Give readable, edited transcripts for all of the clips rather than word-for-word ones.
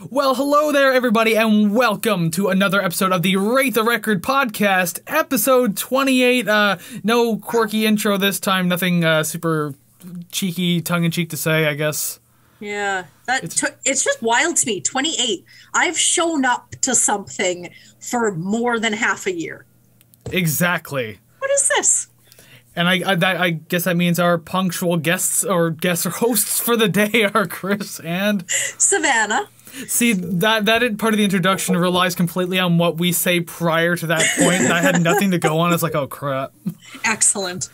Well, hello there, everybody, and welcome to another episode of the Rate the Record podcast, episode 28. No quirky intro this time, nothing super cheeky, tongue-in-cheek to say, I guess. Yeah, it's just wild to me. 28. I've shown up to something for more than half a year. Exactly. What is this? And I guess that means our punctual guests or hosts for the day are Kris and Savannah. See, that part of the introduction relies completely on what we say prior to that point. I had nothing to go on. It's like, oh, crap. Excellent.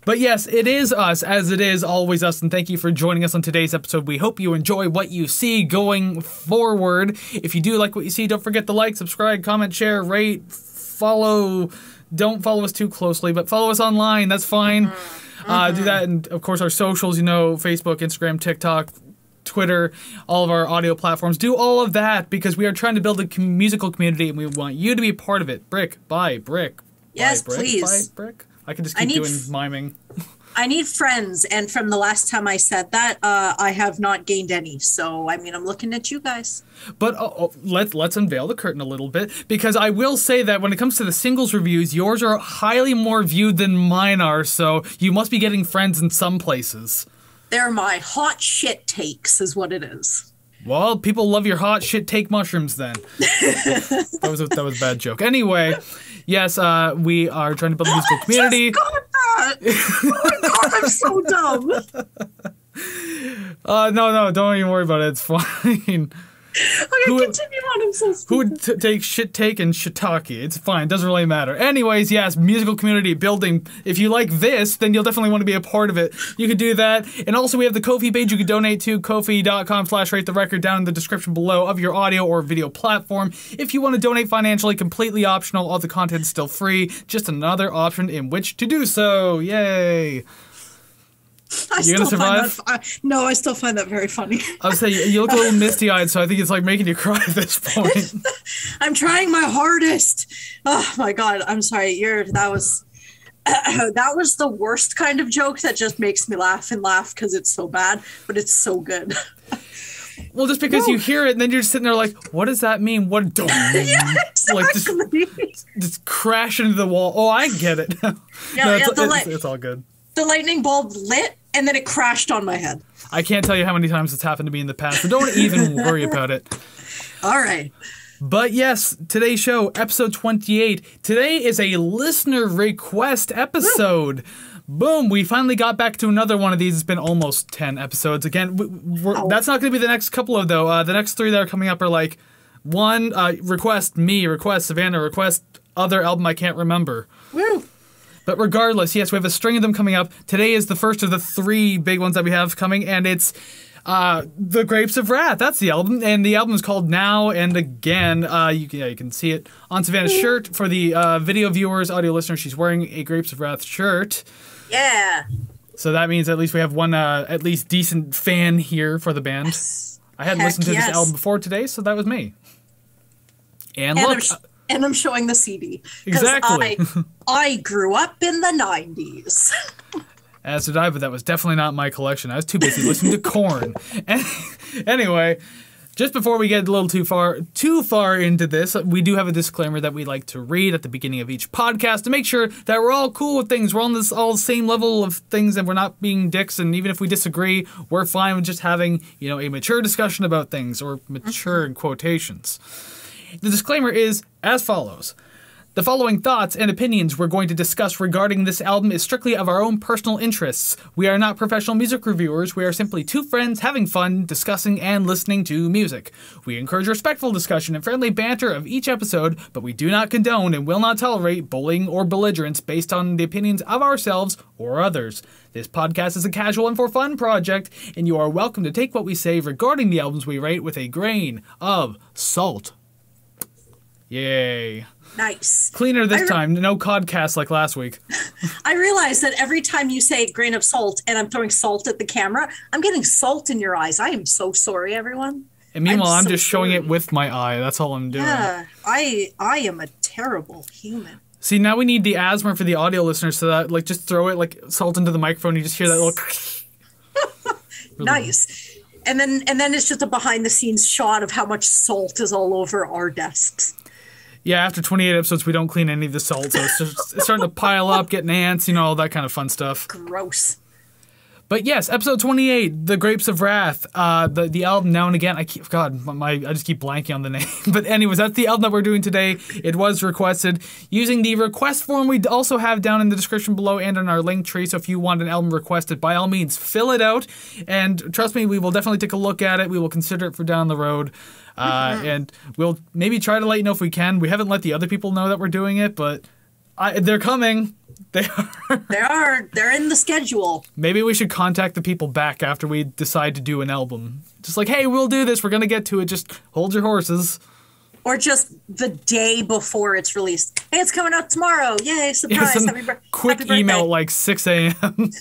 But yes, it is us, as it is always us, and thank you for joining us on today's episode. We hope you enjoy what you see going forward. If you do like what you see, don't forget to like, subscribe, comment, share, rate, follow. Don't follow us too closely, but follow us online. That's fine. Do that, and of course our socials, Facebook, Instagram, TikTok, Twitter, all of our audio platforms. Do all of that because we are trying to build a musical community and we want you to be part of it. Brick by brick. Yes, by brick, please. By brick. I can just keep doing miming. I need friends, and from the last time I said that, I have not gained any. So, I mean, I'm looking at you guys. But let's unveil the curtain a little bit, because I will say that when it comes to the singles reviews, yours are highly more viewed than mine are, so you must be getting friends in some places. They're my hot shit takes, is what it is. Well, people love your hot shit take mushrooms then. that was a bad joke. Anyway, yes, we are trying to build a musical community. I just got that! Oh my god, I'm so dumb. No, don't even worry about it. It's fine. Okay, continue on. I'm so stupid. Who would take shit take and shiitake? It's fine. Doesn't really matter. Anyways, yes, musical community building. If you like this, then you'll definitely want to be a part of it. You can do that. And also we have the Ko-fi page you can donate to, ko-fi.com/ratetherecord down in the description below of your audio or video platform. If you want to donate financially, completely optional. All the content's still free. Just another option in which to do so. Yay. You gonna survive? No, I still find that very funny. I would say you look a little misty-eyed, so I think it's like making you cry at this point. I'm trying my hardest. Oh my god, I'm sorry. That was the worst kind of joke that just makes me laugh and laugh because it's so bad, but it's so good. Well, just because you hear it, and then you're just sitting there like, what does that mean? What? Yeah, exactly. Like just crash into the wall. Oh, I get it. It's all good. The lightning bulb lit, and then it crashed on my head. I can't tell you how many times it's happened to me in the past, so don't even worry about it. All right. But yes, today's show, episode 28. Today is a listener request episode. Boom, we finally got back to another one of these. It's been almost 10 episodes. Again, that's not going to be the next couple of, though. The next 3 that are coming up are like, one, request me, request Savannah, request other album I can't remember. Woo. But regardless, yes, we have a string of them coming up. Today is the first of the 3 big ones that we have coming, and it's The Grapes of Wrath. That's the album, and the album is called Now and Again. You can see it on Savannah's shirt. For the video viewers, audio listeners, she's wearing a Grapes of Wrath shirt. Yeah. So that means at least we have one at least decent fan here for the band. Yes. I hadn't listened to this album before today, so that was me. And look... And I'm showing the CD. Exactly. I grew up in the 90s. As did I, but that was definitely not my collection. I was too busy listening to Korn. Anyway, just before we get a little too far into this, we do have a disclaimer that we like to read at the beginning of each podcast to make sure that we're all cool with things. We're on this all same level of things, and we're not being dicks. And even if we disagree, we're fine with just having a mature discussion about things, or mature in quotations. The disclaimer is as follows. The following thoughts and opinions we're going to discuss regarding this album is strictly of our own personal interests. We are not professional music reviewers. We are simply 2 friends having fun, discussing, and listening to music. We encourage respectful discussion and friendly banter of each episode, but we do not condone and will not tolerate bullying or belligerence based on the opinions of ourselves or others. This podcast is a casual and for fun project, and you are welcome to take what we say regarding the albums we rate with a grain of salt. Yay. Nice. Cleaner this time. No codcast like last week. I realize that every time you say grain of salt and I'm throwing salt at the camera, I'm getting salt in your eyes. I am so sorry, everyone. And meanwhile, I'm just showing it with my eye. That's all I'm doing. Yeah, I am a terrible human. See, now we need the asthma for the audio listeners so that, just throw it, salt into the microphone. You just hear that little... Nice. then it's just a behind the scenes shot of how much salt is all over our desks. Yeah, after 28 episodes, we don't clean any of the salt, so it's starting to pile up, getting ants, all that kind of fun stuff. Gross. But yes, episode 28, The Grapes of Wrath, the album Now and Again. I just keep blanking on the name. But anyways, that's the album that we're doing today. It was requested using the request form we also have down in the description below and on our link tree. So if you want an album requested, by all means, fill it out. And trust me, we will definitely take a look at it. We will consider it for down the road. And we'll maybe try to let you know if we can. We haven't let the other people know that we're doing it, but they're coming. They are. They're in the schedule. Maybe we should contact the people back after we decide to do an album. Just like, hey, we'll do this. We're going to get to it. Just hold your horses. Or just the day before it's released. Hey, it's coming out tomorrow. Yay, surprise. Quick email at like 6 a.m.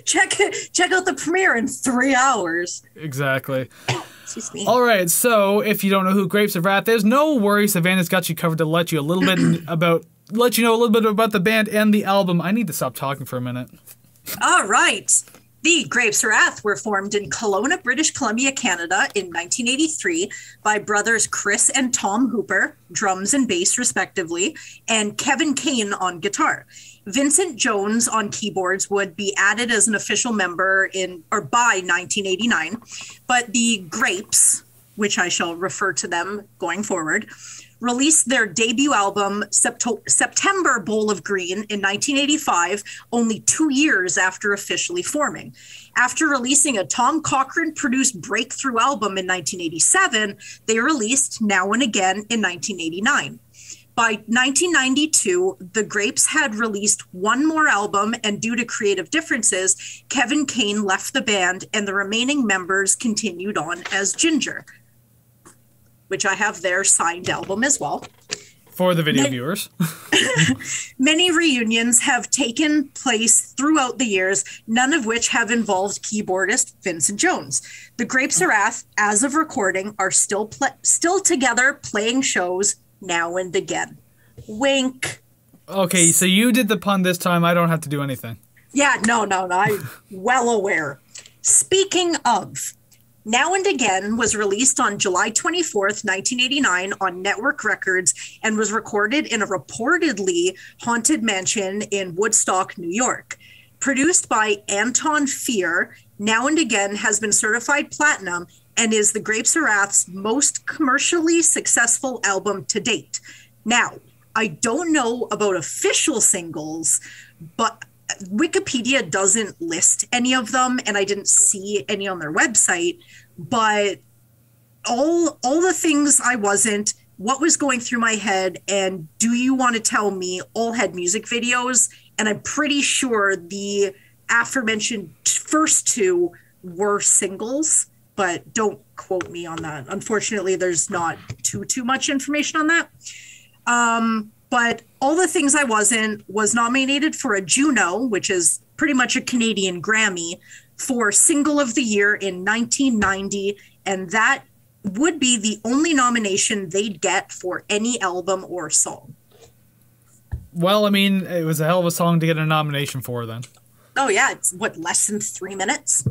Check out the premiere in 3 hours. Exactly. Excuse me. All right, so if you don't know who Grapes of Wrath is, no worries. Savannah's got you covered to let you know a little bit about the band and the album. I need to stop talking for a minute. All right. The Grapes of Wrath were formed in Kelowna, British Columbia, Canada in 1983 by brothers Kris and Tom Hooper, drums and bass respectively, and Kevin Kane on guitar. Vincent Jones on keyboards would be added as an official member by 1989, but the Grapes, which I shall refer to them going forward, released their debut album, September Bowl of Green, in 1985, only 2 years after officially forming. After releasing a Tom Cochrane-produced breakthrough album in 1987, they released Now and Again in 1989. By 1992, the Grapes had released one more album, and due to creative differences, Kevin Kane left the band and the remaining members continued on as Ginger, which I have their signed album as well. For the video viewers. Many reunions have taken place throughout the years, none of which have involved keyboardist Vincent Jones. The Grapes of Wrath, as of recording, are still together playing shows now and again. Wink. Okay, so you did the pun this time. I don't have to do anything. Yeah, no. I'm well aware. Speaking of, Now and Again was released on July 24th, 1989 on Network Records and was recorded in a reportedly haunted mansion in Woodstock, New York. Produced by Anton Fier, Now and Again has been certified platinum and is the Grapes of Wrath's most commercially successful album to date. Now, I don't know about official singles, but Wikipedia doesn't list any of them, and I didn't see any on their website. But all the things I wasn't, what was going through my head, and Do You Want to Tell Me all had music videos, and I'm pretty sure the aforementioned first two were singles, but don't quote me on that. Unfortunately, there's not too much information on that. But All the Things I Wasn't was nominated for a Juno, which is pretty much a Canadian Grammy, for Single of the Year in 1990, and that would be the only nomination they'd get for any album or song. Well, I mean, it was a hell of a song to get a nomination for then. Oh, yeah. It's, less than 3 minutes?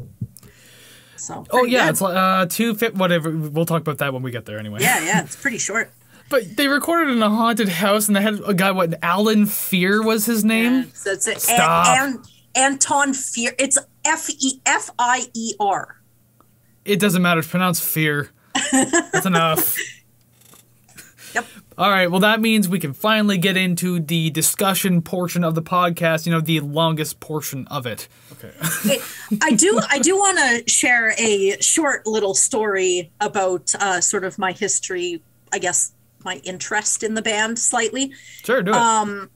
So, oh, yeah. good. It's 2:50, whatever. We'll talk about that when we get there anyway. Yeah. It's pretty short. But they recorded in a haunted house, and they had a guy, Alan Fear was his name? Yeah, so it's Stop. Anton Fier. It's F-I-E-R. It doesn't matter. It's pronounced Fear. That's enough. Yep. All right. Well, that means we can finally get into the discussion portion of the podcast. The longest portion of it. Okay. I do want to share a short little story about sort of my history, I guess, my interest in the band slightly. Sure, do it.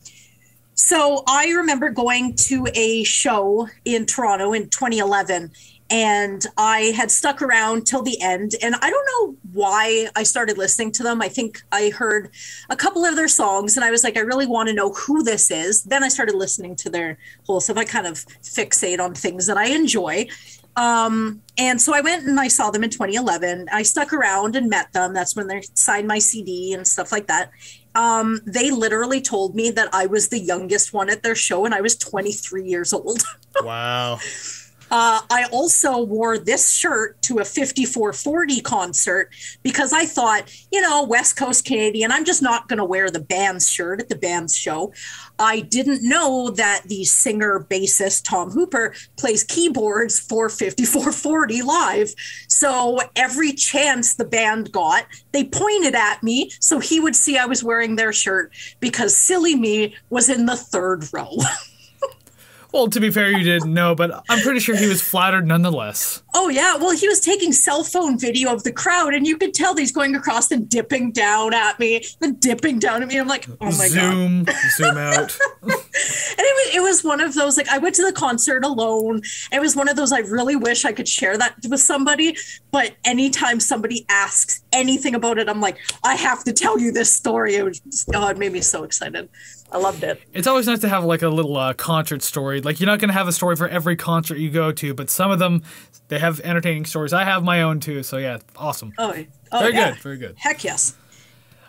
So I remember going to a show in Toronto in 2011, and I had stuck around till the end. And I don't know why I started listening to them. I think I heard a couple of their songs, and I was like, I really want to know who this is. Then I started listening to their whole stuff. I kind of fixate on things that I enjoy. And so I went and I saw them in 2011. I stuck around and met them. That's when they signed my CD and stuff like that. They literally told me that I was the youngest one at their show, and I was 23 years old. Wow. I also wore this shirt to a 5440 concert because I thought, West Coast Canadian, I'm just not going to wear the band's shirt at the band's show. I didn't know that the singer bassist Tom Hooper plays keyboards for 5440 live. So every chance the band got, they pointed at me so he would see I was wearing their shirt because silly me was in the third row. Well, to be fair, you didn't know, but I'm pretty sure he was flattered nonetheless. Oh, yeah. Well, he was taking cell phone video of the crowd, and you could tell that he's going across and dipping down at me, then dipping down at me. I'm like, oh, my God. Zoom out. And it was one of those, like, I went to the concert alone. It was one of those, I really wish I could share that with somebody. But anytime somebody asks anything about it, I'm like, I have to tell you this story. It made me so excited. I loved it. It's always nice to have like a little concert story. Like you're not going to have a story for every concert you go to, but some of them, they have entertaining stories. I have my own too, so yeah, awesome. Very good, very good. Heck yes.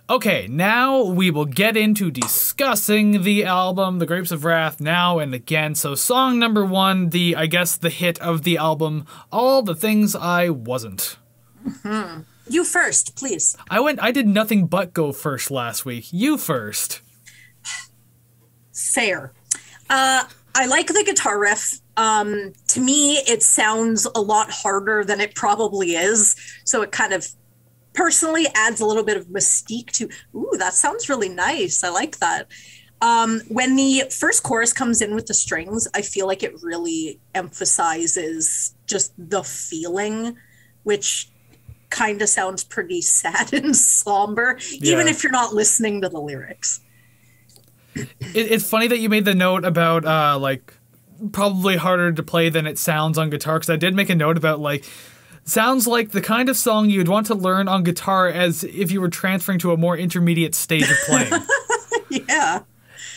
Okay, now we will get into discussing the album, The Grapes of Wrath, now and again. So song number 1, I guess the hit of the album, All the Things I Wasn't. Mm-hmm. You first, please. I did nothing but go first last week. You first. Fair. I like the guitar riff. To me, it sounds a lot harder than it probably is. So it kind of personally adds a little bit of mystique to, ooh, that sounds really nice. I like that. When the first chorus comes in with the strings, I feel like it really emphasizes just the feeling, which kind of sounds pretty sad and somber, even if you're not listening to the lyrics. It's funny that you made the note about like probably harder to play than it sounds on guitar, because I did make a note about like sounds like the kind of song you'd want to learn on guitar as if you were transferring to a more intermediate stage of playing. Yeah.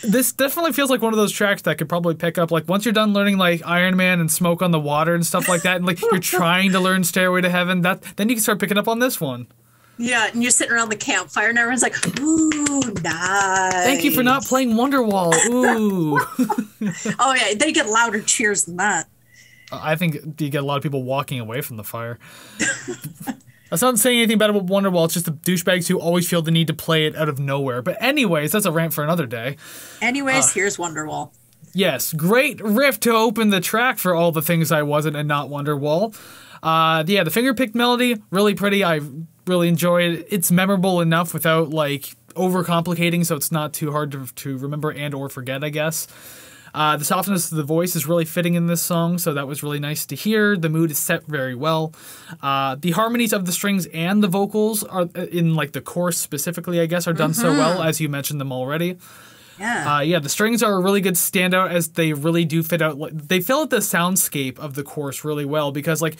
This definitely feels like one of those tracks that could probably pick up like once you're done learning like Iron Man and Smoke on the Water and stuff like that, and like you're trying to learn Stairway to Heaven, then you can start picking up on this one. Yeah, and you're sitting around the campfire and everyone's like, ooh, nice. Thank you for not playing Wonderwall. Ooh. Oh, yeah, they get louder cheers than that. I think you get a lot of people walking away from the fire. That's not saying anything bad about Wonderwall, it's just the douchebags who always feel the need to play it out of nowhere. But anyways, that's a rant for another day. Anyways, here's Wonderwall. Yes, great riff to open the track for All the Things I Wasn't and Not Wonderwall. Yeah, the finger-picked melody, really pretty. I really enjoy it. It's memorable enough without like overcomplicating, so it's not too hard to remember and or forget, I guess. The softness of the voice is really fitting in this song, so that was really nice to hear. The mood is set very well. The harmonies of the strings and the vocals are in like the chorus specifically, I guess, are done so well, as you mentioned them already. Yeah. Yeah, the strings are a really good standout as they really do fit out. They fill out the soundscape of the chorus really well, because like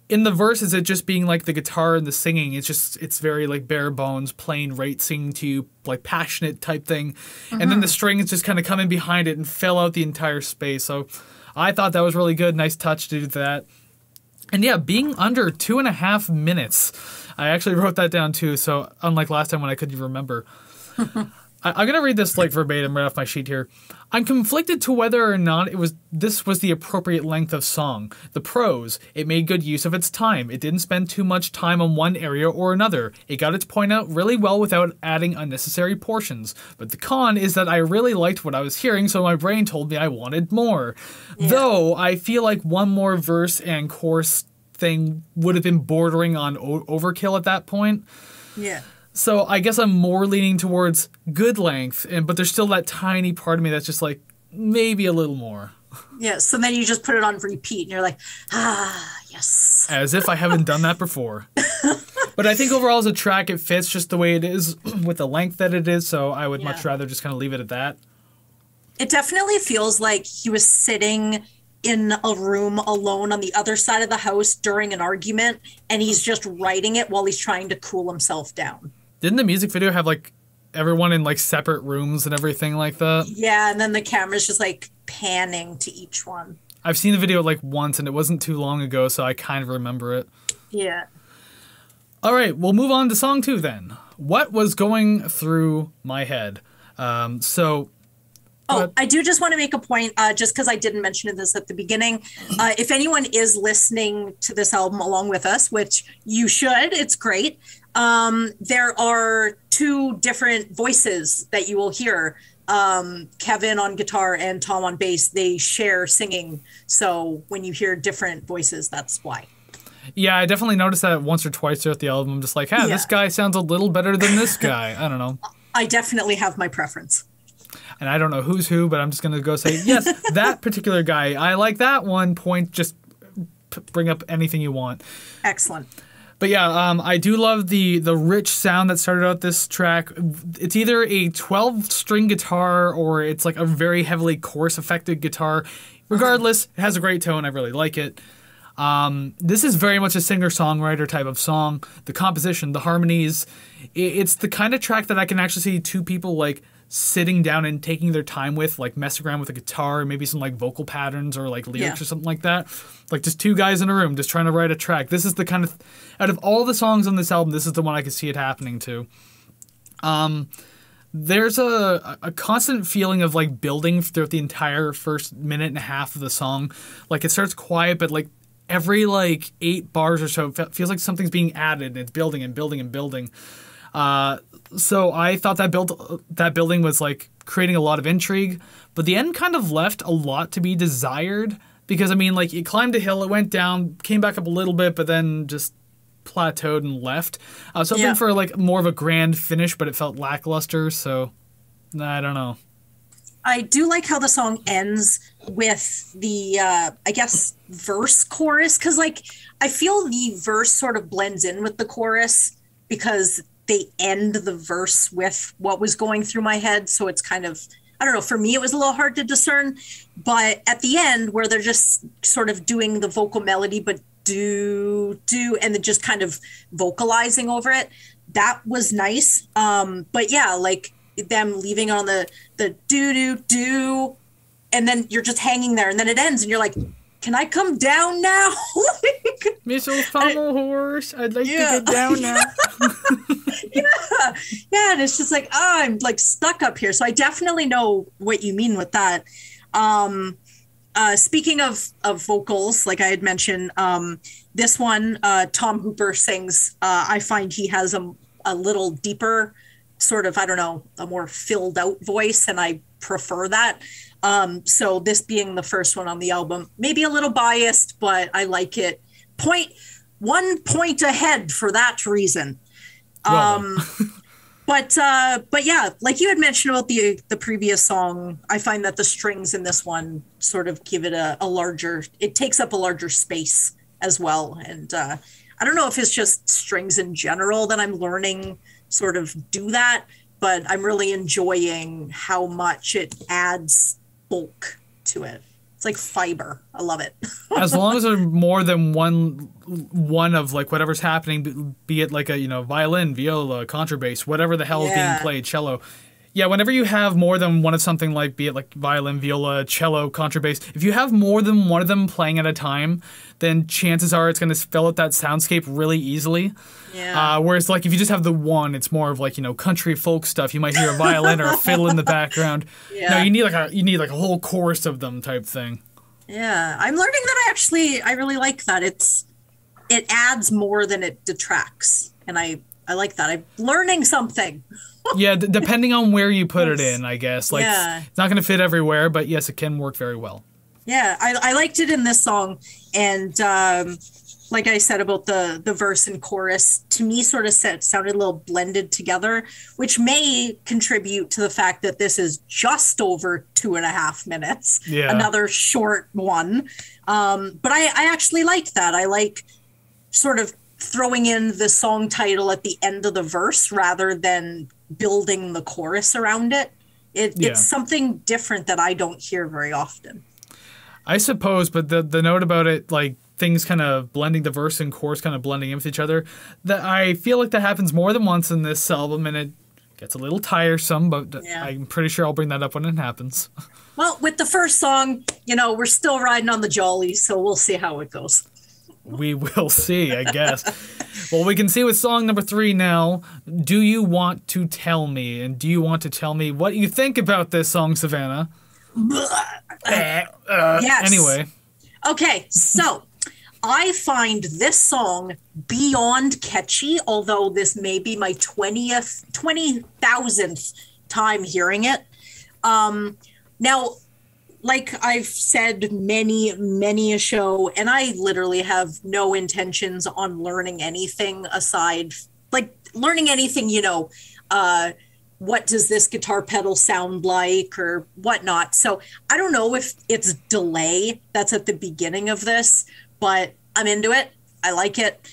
in the verses, it just being like the guitar and the singing, it's very like bare bones, plain right singing to you, like passionate type thing. And then the strings just kind of come in behind it and fill out the entire space. So I thought that was really good. Nice touch to do that. And yeah, being under 2.5 minutes. I actually wrote that down too. So unlike last time when I couldn't remember. I'm going to read this like verbatim right off my sheet here. I'm conflicted to whether or not this was the appropriate length of song. The pros, it made good use of its time. It didn't spend too much time on one area or another. It got its point out really well without adding unnecessary portions. But the con is that I really liked what I was hearing, so my brain told me I wanted more. Yeah. Though I feel like one more verse and chorus thing would have been bordering on overkill at that point. Yeah. So I guess I'm more leaning towards good length, but there's still that tiny part of me that's just like, maybe a little more. Yeah, so then you just put it on repeat, and you're like, yes. As if I haven't done that before. But I think overall as a track, it fits just the way it is with the length that it is, so I would much rather just kind of leave it at that. It definitely feels like he was sitting in a room alone on the other side of the house during an argument, and he's just writing it while he's trying to cool himself down. Didn't the music video have like everyone in like separate rooms and everything like that? Yeah, and then the camera's just like panning to each one. I've seen the video like once and it wasn't too long ago, so I kind of remember it. Yeah. All right, we'll move on to song 2 then. What was going through my head? So Oh, I do just want to make a point, just because I didn't mention this at the beginning. If anyone is listening to this album along with us, which you should, it's great. There are two different voices that you will hear. Kevin on guitar and Tom on bass, they share singing. So when you hear different voices, that's why. Yeah, I definitely noticed that once or twice throughout the album. I'm just like, hey, this guy sounds a little better than this guy. I don't know. I definitely have my preference. And I don't know who's who, but I'm just going to go say, yes, that particular guy. I like that one. Point, just bring up anything you want. Excellent. But yeah, I do love the rich sound that started out this track. It's either a 12-string guitar or it's like a very heavily chorus-affected guitar. Regardless, it has a great tone. I really like it. This is very much a singer-songwriter type of song. The composition, the harmonies, it's the kind of track that I can actually see two people like sitting down and taking their time with, like messing around with a guitar and maybe some like vocal patterns or like lyrics or something like that. Like just two guys in a room just trying to write a track. This is the kind of, out of all the songs on this album, this is the one I could see it happening to. There's a constant feeling of like building throughout the entire first minute and a half of the song. Like it starts quiet, but like every like 8 bars or so, it feels like something's being added and it's building and building and building. So I thought that building was like creating a lot of intrigue, but the end kind of left a lot to be desired because I mean like it climbed a hill, it went down, came back up a little bit, but then just plateaued and left. I was hoping for like more of a grand finish, but it felt lackluster. So I don't know. I do like how the song ends with the, I guess, verse chorus. Cause like, I feel the verse sort of blends in with the chorus because they end the verse with what was going through my head. So it's kind of, I don't know, for me, it was a little hard to discern. But at the end where they're just sort of doing the vocal melody, but do, and then just kind of vocalizing over it, that was nice. But yeah, like them leaving on the do, and then you're just hanging there and then it ends and you're like, can I come down now? Missile funnel horse, I'd like to get down now. Yeah, and it's just like, oh, I'm like stuck up here. So I definitely know what you mean with that. Speaking of vocals, like I had mentioned, this one, Tom Hooper sings, I find he has a little deeper sort of, I don't know, a more filled out voice, and I prefer that. So this being the first one on the album, maybe a little biased, but I like it. 1 point ahead for that reason. But yeah, like you had mentioned about the previous song, I find that the strings in this one sort of give it a larger, it takes up a larger space as well. And I don't know if it's just strings in general that I'm learning sort of do that, but I'm really enjoying how much it adds bulk to it. It's like fiber. I love it. As long as there's more than one of like whatever's happening, be it like a, you know, violin, viola, contrabass, whatever the hell is being played, cello. Yeah, whenever you have more than one of something, like be it like violin, viola, cello, contrabass, if you have more than one of them playing at a time, then chances are it's going to fill out that soundscape really easily. Yeah. Whereas like if you just have the one, it's more of like, you know, country folk stuff. You might hear a violin or a fiddle in the background. Yeah. No, you need like a whole chorus of them type thing. Yeah, I'm learning that I really like that. It adds more than it detracts, and I like that. I'm learning something. Yeah, depending on where you put it in, I guess. Like, it's not going to fit everywhere, but yes, it can work very well. Yeah, I liked it in this song, and like I said about the verse and chorus, to me sort of sounded a little blended together, which may contribute to the fact that this is just over 2.5 minutes. Yeah. Another short one. But I actually like that. I like sort of throwing in the song title at the end of the verse rather than building the chorus around it. It's something different that I don't hear very often. I suppose, but the note about it, like things kind of blending, the verse and chorus kind of blending in with each other, that I feel like that happens more than once in this album, and it gets a little tiresome, but I'm pretty sure I'll bring that up when it happens. Well, with the first song, you know, we're still riding on the jolly, so we'll see how it goes. We will see, I guess. Well, we can see with song number 3 now. Do you want to tell me? And do you want to tell me what you think about this song, Savannah? Yes. Anyway. Okay, so I find this song beyond catchy, although this may be my 20,000th time hearing it. Now, like I've said many a show, and I literally have no intentions on learning anything aside, like learning anything, what does this guitar pedal sound like or whatnot. So I don't know if it's delay that's at the beginning of this, but I'm into it. I like it.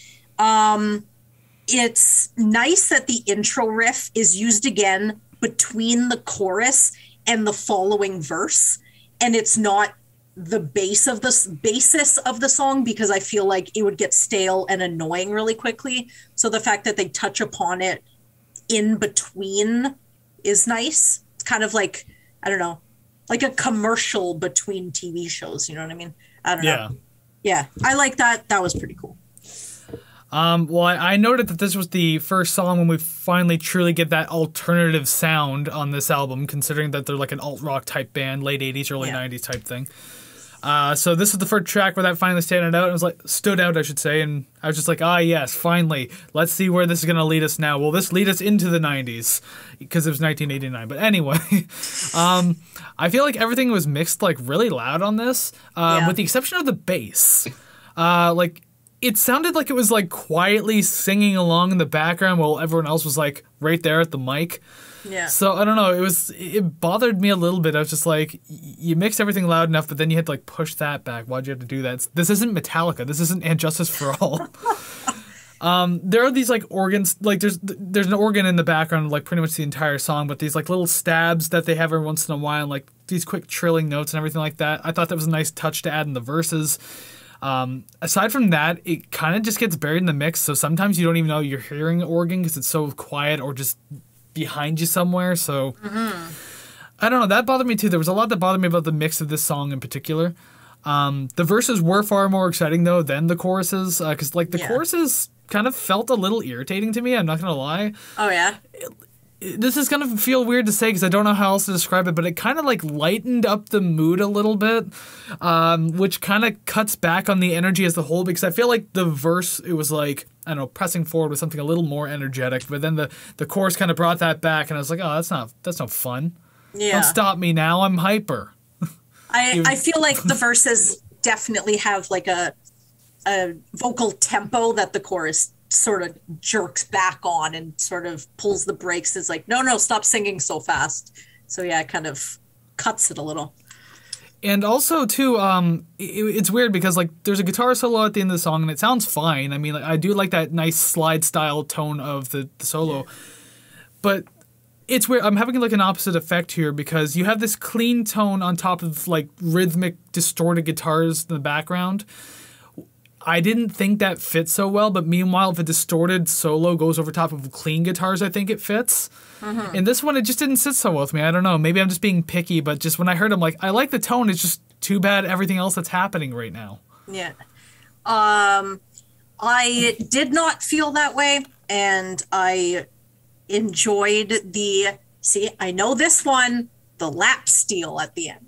It's nice that the intro riff is used again between the chorus and the following verse. And it's not the basis of the song, because I feel like it would get stale and annoying really quickly. So the fact that they touch upon it in between is nice. It's kind of like, I don't know, like a commercial between TV shows. You know what I mean? I don't know. Yeah, I like that. That was pretty cool. Well, I noted that this was the first song when we finally truly get that alternative sound on this album, considering that they're like an alt-rock type band, late 80s, early 90s type thing. So this is the first track where that finally stood out. Stood out, I should say, and I was just like, yes, finally. Let's see where this is going to lead us now. Will this lead us into the 90s? Because it was 1989. But anyway, I feel like everything was mixed like really loud on this, with the exception of the bass. It sounded like it was like quietly singing along in the background while everyone else was like right there at the mic. Yeah. So I don't know. It bothered me a little bit. I was just like, you mixed everything loud enough, but then you had to like push that back. Why'd you have to do that? This isn't Metallica. This isn't And Justice for All. There are these like organs. Like there's an organ in the background, like pretty much the entire song, but these like little stabs that they have every once in a while, like these quick trilling notes and everything like that. I thought that was a nice touch to add in the verses. Aside from that, it kind of just gets buried in the mix, so sometimes you don't even know you're hearing an organ because it's so quiet or just behind you somewhere. So I don't know, that bothered me too. There was a lot that bothered me about the mix of this song in particular. The verses were far more exciting though than the choruses, because like the choruses kind of felt a little irritating to me, I'm not gonna lie. Oh yeah. This is gonna feel weird to say because I don't know how else to describe it, but it kind of like lightened up the mood a little bit, which kind of cuts back on the energy as a whole, because I feel like the verse, it was like, I don't know, pressing forward with something a little more energetic, but then the chorus kind of brought that back, and I was like, oh, that's no fun. Yeah. Don't stop me now, I'm hyper. I feel like the verses definitely have like a vocal tempo that the chorus sort of jerks back on and sort of pulls the brakes. Is like, no, stop singing so fast. So yeah, it kind of cuts it a little. And also too, it's weird because like there's a guitar solo at the end of the song and it sounds fine. I mean, like, I do like that nice slide style tone of the solo, but it's weird. I'm having like an opposite effect here because you have this clean tone on top of like rhythmic distorted guitars in the background. I didn't think that fit so well, but meanwhile, if a distorted solo goes over top of clean guitars, I think it fits. In this one, it just didn't sit so well with me. I don't know. Maybe I'm just being picky, but just when I heard it, I'm like, I like the tone. It's just too bad everything else that's happening right now. Yeah. I did not feel that way, and I enjoyed I know this one, the lap steel at the end.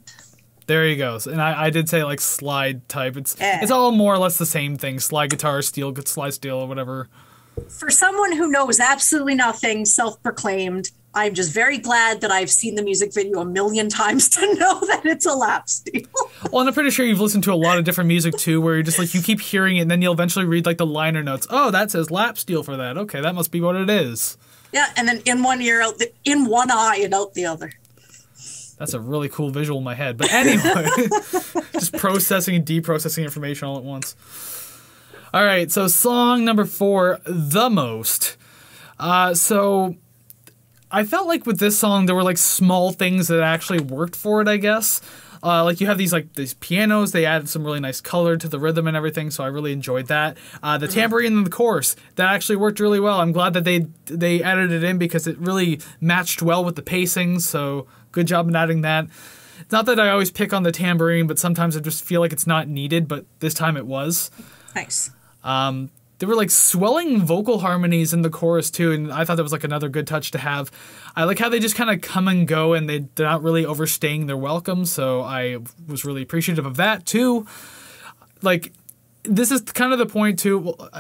There he goes. And I did say like slide type. It's all more or less the same thing. Slide guitar, slide steel, or whatever. For someone who knows absolutely nothing, self-proclaimed, I'm just very glad that I've seen the music video a million times to know that it's a lap steel. Well, and I'm pretty sure you've listened to a lot of different music too, where you're just like, you keep hearing it and then you'll eventually read like the liner notes. Oh, that says lap steel for that. Okay, that must be what it is. Yeah, and then in one ear, in one eye and out the other. That's a really cool visual in my head. But anyway, just processing and deprocessing information all at once. All right, so song number 4, The Most. So I felt like with this song, there were like small things that actually worked for it, I guess. Like you have these pianos, they added some really nice color to the rhythm and everything, so I really enjoyed that. The tambourine in the chorus, that actually worked really well. I'm glad that they added it in because it really matched well with the pacing, so good job in adding that. It's not that I always pick on the tambourine, but sometimes I just feel like it's not needed, but this time it was. Nice. There were like swelling vocal harmonies in the chorus too, and I thought that was like another good touch to have. I like how they just kind of come and go, and they're not really overstaying their welcome, so I was really appreciative of that too. Like, this is kind of the point too. Well,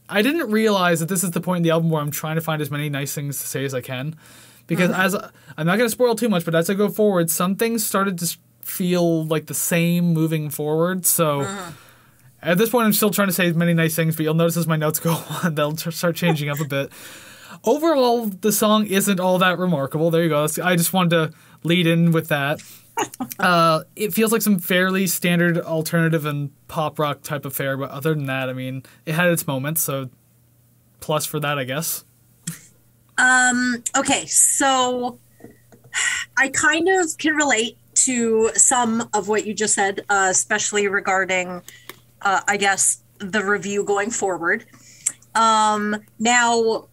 I didn't realize that this is the point in the album where I'm trying to find as many nice things to say as I can. Because I'm not going to spoil too much, but as I go forward, some things started to feel like the same moving forward. So at this point, I'm still trying to say as many nice things, but you'll notice as my notes go on, they'll start changing up a bit. Overall, the song isn't all that remarkable. There you go. I just wanted to lead in with that. It feels like some fairly standard alternative and pop rock type of fare, but other than that, I mean, it had its moments, so plus for that, I guess. Okay, so I kind of can relate to some of what you just said, especially regarding, I guess, the review going forward. Now,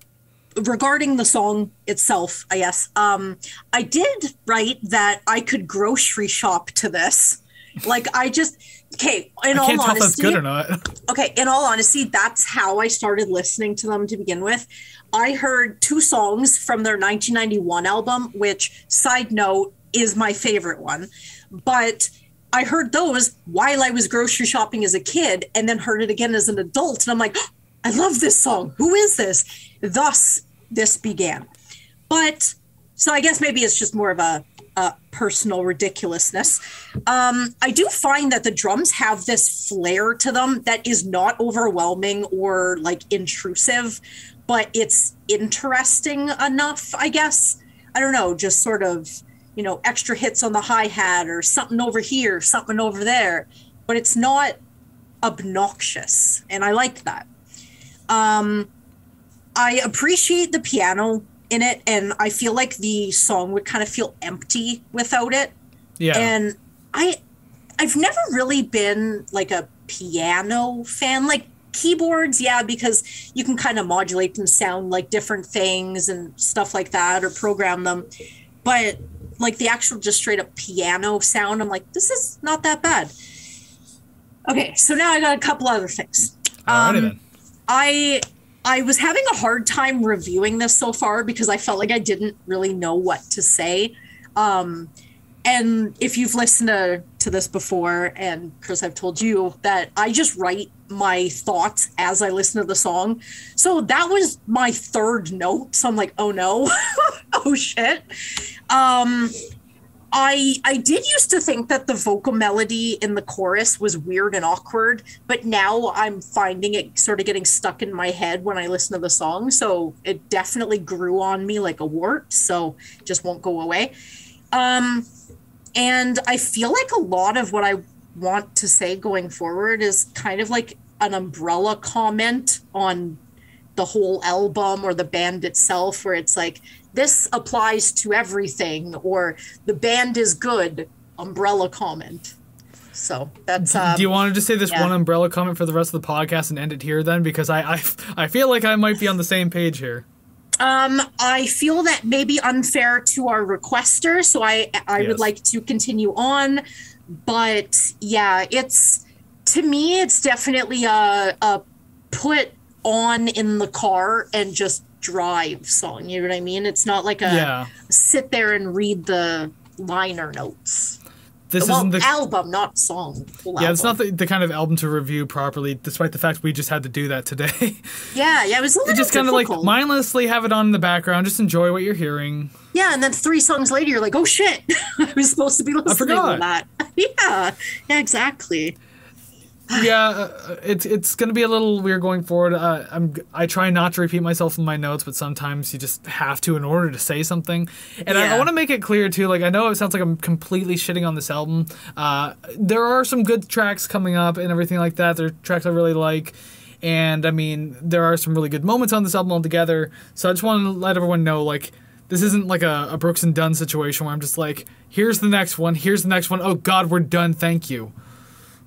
regarding the song itself, I guess, I did write that I could grocery shop to this. Like, okay, in all honesty. I can't tell if that's good or not. Okay, in all honesty, that's how I started listening to them to begin with. I heard 2 songs from their 1991 album, which, side note, is my favorite one. But I heard those while I was grocery shopping as a kid, and then heard it again as an adult. And I'm like, oh, I love this song. Who is this? Thus, this began. But, so I guess maybe it's just more of a personal ridiculousness. I do find that the drums have this flair to them that is not overwhelming or like intrusive, but it's interesting enough, I guess. I don't know, just sort of, you know, extra hits on the hi-hat or something over here, something over there, but it's not obnoxious, and I like that. I appreciate the piano in it, and I feel like the song would kind of feel empty without it. Yeah. And I've never really been like a piano fan. Like keyboards, yeah, because you can kind of modulate them, sound like different things and stuff like that, or program them. But like the actual just straight up piano sound, I'm like, this is not that bad. Okay, so now I got a couple other things. Alrighty then. I was having a hard time reviewing this so far because I felt like I didn't really know what to say. And if you've listened to this before, and Kris, I've told you that I just write my thoughts as I listen to the song. So that was my 3rd note. So I'm like, oh no, oh shit. I did used to think that the vocal melody in the chorus was weird and awkward, but now I'm finding it sort of getting stuck in my head when I listen to the song. So it definitely grew on me like a wart, so it just won't go away. And I feel like a lot of what I want to say going forward is kind of like an umbrella comment on the whole album or the band itself, where it's like, this applies to everything, or the band is good, umbrella comment. So that's... Do you want to just say this one umbrella comment for the rest of the podcast and end it here then? Because I feel like I might be on the same page here. I feel that may be unfair to our requester, so I would like to continue on. But yeah, to me, it's definitely a put on in the car and just drive song. You know what I mean? It's not like a sit there and read the liner notes. This isn't the album, not song. Yeah, it's not the kind of album to review properly, despite the fact we just had to do that today. Yeah, it was a little just kind of like mindlessly have it on in the background, just enjoy what you're hearing. Yeah, and then 3 songs later, you're like, oh shit, I was supposed to be listening to that. Yeah, exactly. Yeah, it's going to be a little weird going forward. I try not to repeat myself in my notes, but sometimes you just have to in order to say something. And I want to make it clear, too, like, I know it sounds like I'm completely shitting on this album. There are some good tracks coming up and everything like that. There are tracks I really like. And, I mean, there are some really good moments on this album altogether. So I just want to let everyone know, like, this isn't like a Brooks and Dunn situation where I'm just like, here's the next one, here's the next one. Oh, God, we're done. Thank you.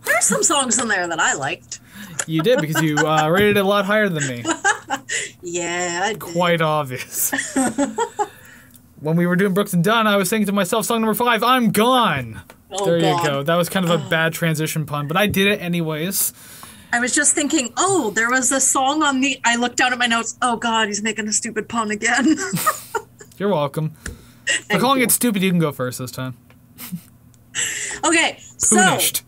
There's some songs in there that I liked. You did, because you rated it a lot higher than me. Yeah, I did. Quite obvious. When we were doing Brooks and Dunn, I was thinking to myself, song number 5, I'm gone. Oh, there God. You go. That was kind of a bad transition pun, but I did it anyways. I was just thinking, oh, there was a song on the. I looked down at my notes. Oh God, he's making a stupid pun again. You're welcome. For calling it stupid, you can go first this time. Okay, Punished. so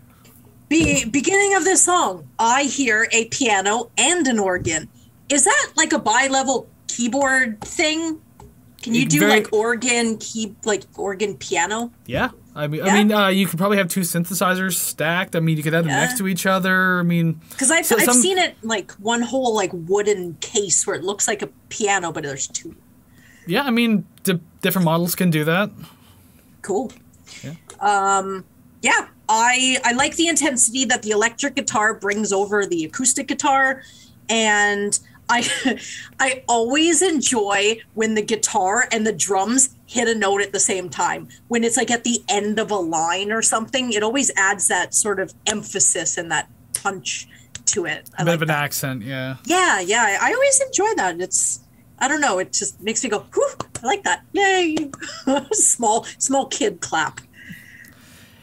beginning of this song, I hear a piano and an organ. Is that like a bi-level keyboard thing? Can you do like organ organ piano? Yeah. I mean, you could probably have two synthesizers stacked. I mean, you could have them next to each other. I mean, because I've seen it like one whole like wooden case where it looks like a piano, but there's two. Yeah, I mean, different models can do that. Cool. Yeah. Yeah, I like the intensity that the electric guitar brings over the acoustic guitar, and I always enjoy when the guitar and the drums hit a note at the same time. When it's like at the end of a line or something, it always adds that sort of emphasis and that punch to it. A bit of an accent, yeah. Yeah, I always enjoy that. I don't know, it just makes me go, whew, I like that. Yay. small kid clap.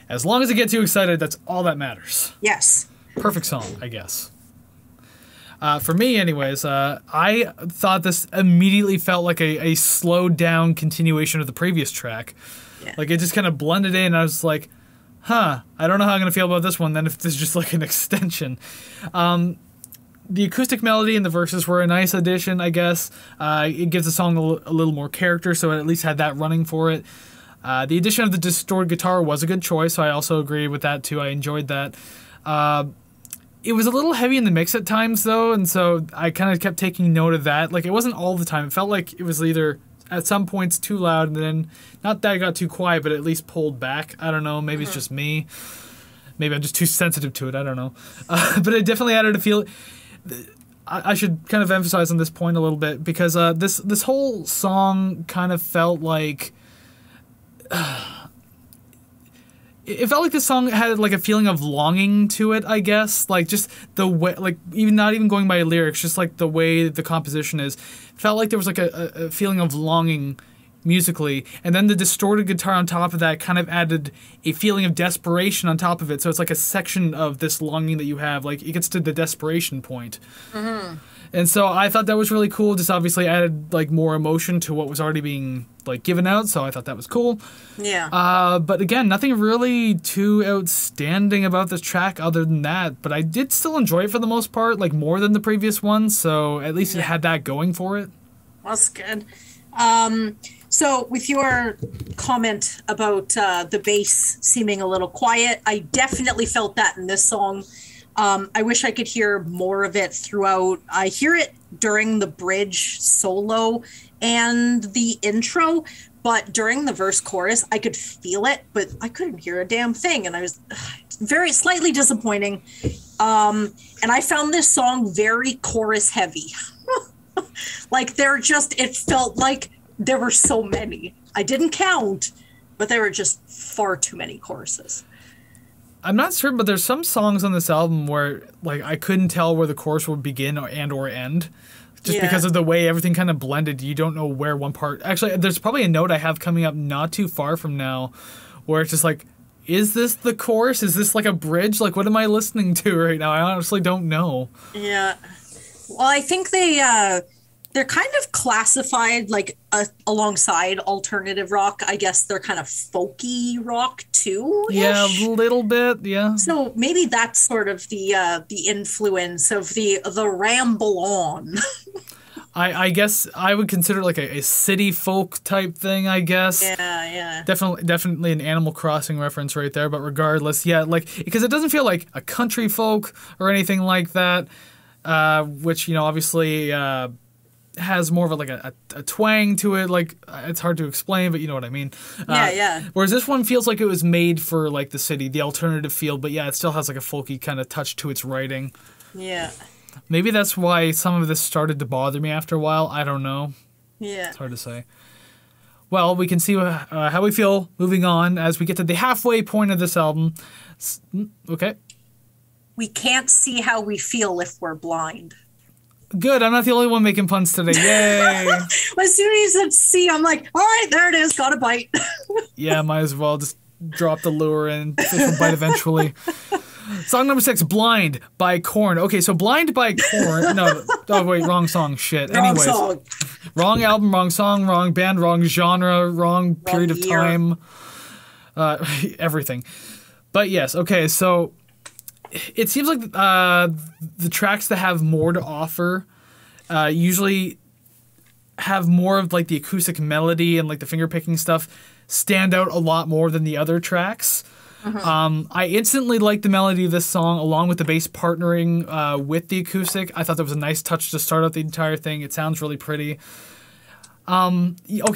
As long as it gets you excited, that's all that matters. Yes. Perfect song, I guess. For me, anyways, I thought this immediately felt like a slowed down continuation of the previous track. Yeah. Like, it just kind of blended in, and I was like, I don't know how I'm going to feel about this one then if this is just like an extension. The acoustic melody and the verses were a nice addition, I guess. It gives the song a little more character, so it at least had that running for it. The addition of the distorted guitar was a good choice, so I also agree with that too. I enjoyed that. It was a little heavy in the mix at times, though, and so I kind of kept taking note of that. Like, it wasn't all the time. It felt like it was either at some points too loud, and then not that it got too quiet, but at least pulled back. I don't know. Maybe it's just me. Maybe I'm just too sensitive to it. I don't know. But it definitely added a feel. I should kind of emphasize on this point a little bit, because this whole song kind of felt like... it felt like this song had like a feeling of longing to it, I guess. Like, just the way, like, not even going by lyrics, just like the way the composition is. Felt like there was like a feeling of longing musically, and then the distorted guitar on top of that kind of added a feeling of desperation on top of it. So it's like a section of this longing that you have, like, it gets to the desperation point. Mm-hmm. And so I thought that was really cool. Just obviously added like more emotion to what was already being like given out. So I thought that was cool. Yeah. But again, nothing really too outstanding about this track other than that. But I did still enjoy it for the most part, like more than the previous one. So at least it had that going for it. That's good. So with your comment about the bass seeming a little quiet, I definitely felt that in this song. I wish I could hear more of it throughout. I hear it during the bridge solo and the intro, but during the verse chorus, I could feel it, but I couldn't hear a damn thing. And I was very slightly disappointing. And I found this song very chorus heavy. Like, it felt like there were so many. I didn't count, but there were just far too many choruses. I'm not sure, but there's some songs on this album where, like, I couldn't tell where the chorus would begin or end. Just because of the way everything kind of blended. You don't know where one part... Actually, there's probably a note I have coming up not too far from now where it's just like, is this the chorus? Is this like a bridge? Like, what am I listening to right now? I honestly don't know. Yeah. Well, I think they're kind of classified like alongside alternative rock. I guess they're kind of folky rock too. Yeah, a little bit. Yeah. So maybe that's sort of the influence of the ramble on. I guess I would consider it like a city folk type thing, I guess. Yeah. Definitely an Animal Crossing reference right there. But regardless, yeah, like, because it doesn't feel like a country folk or anything like that, which, you know, obviously has more of a twang to it. Like, it's hard to explain, but you know what I mean. Yeah. Whereas this one feels like it was made for like the city, the alternative feel, but yeah, it still has like a folky kind of touch to its writing. Yeah. Maybe that's why some of this started to bother me after a while. I don't know. Yeah. It's hard to say. Well, we can see how we feel moving on as we get to the halfway point of this album. Okay. We can't see how we feel if we're blind. Good. I'm not the only one making puns today. Yay. As soon as you said see, I'm like, all right, there it is. Got a bite. Yeah, might as well just drop the lure and fish will bite eventually. Song number 6, Blind by Korn. Okay, so Blind by Korn. No, oh wait, wrong song. Shit. Wrong Anyways, song. wrong album, wrong song, wrong band, wrong genre, wrong period of year. time. Everything. But yes, okay, so it seems like the tracks that have more to offer usually have more of like the acoustic melody and like the finger picking stuff stand out a lot more than the other tracks. I instantly liked the melody of this song along with the bass partnering with the acoustic. I thought that was a nice touch to start out the entire thing. It sounds really pretty. Okay,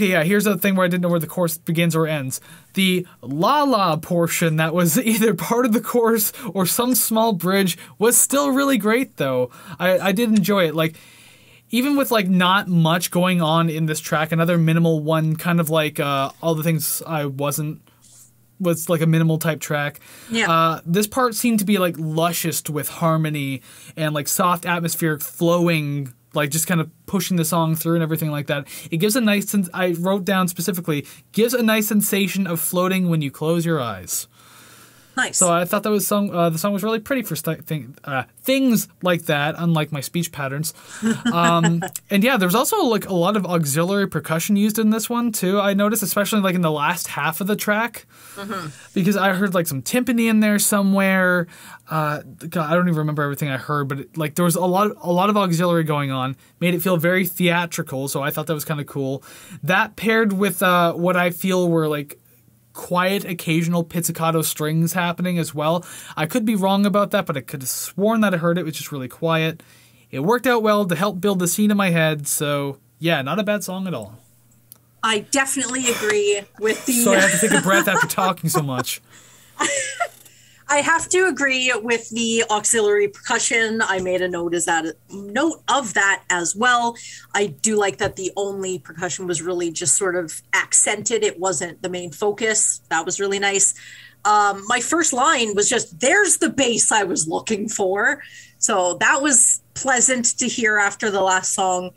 yeah, here's the thing where I didn't know where the chorus begins or ends. The la la portion that was either part of the chorus or some small bridge was still really great though. I did enjoy it. Like, even with like not much going on in this track, another minimal one, kind of like All the Things I Wasn't, was like a minimal type track. Yeah. This part seemed to be like luscious with harmony and like soft atmospheric flowing, like just kind of pushing the song through and everything like that. It gives a nice, I wrote down specifically, gives a nice sensation of floating when you close your eyes. Nice. So I thought that was the song was really pretty for things like that, unlike my speech patterns. And yeah, there's also like a lot of auxiliary percussion used in this one too. I noticed, especially like in the last half of the track, because I heard like some timpani in there somewhere. God, I don't even remember everything I heard, but like there was a lot of auxiliary going on, made it feel very theatrical. So I thought that was kind of cool. That paired with what I feel were like quiet occasional pizzicato strings happening as well. I could be wrong about that, but I could have sworn that I heard it. It was just really quiet. It worked out well to help build the scene in my head. So yeah, not a bad song at all. I definitely agree with the... Sorry, I have to take a breath after talking so much. I have to agree with the auxiliary percussion. I made a note of that as well. I do like that the only percussion was really just sort of accented. It wasn't the main focus. That was really nice. My first line was just, "There's the bass I was looking for." So that was pleasant to hear after the last song.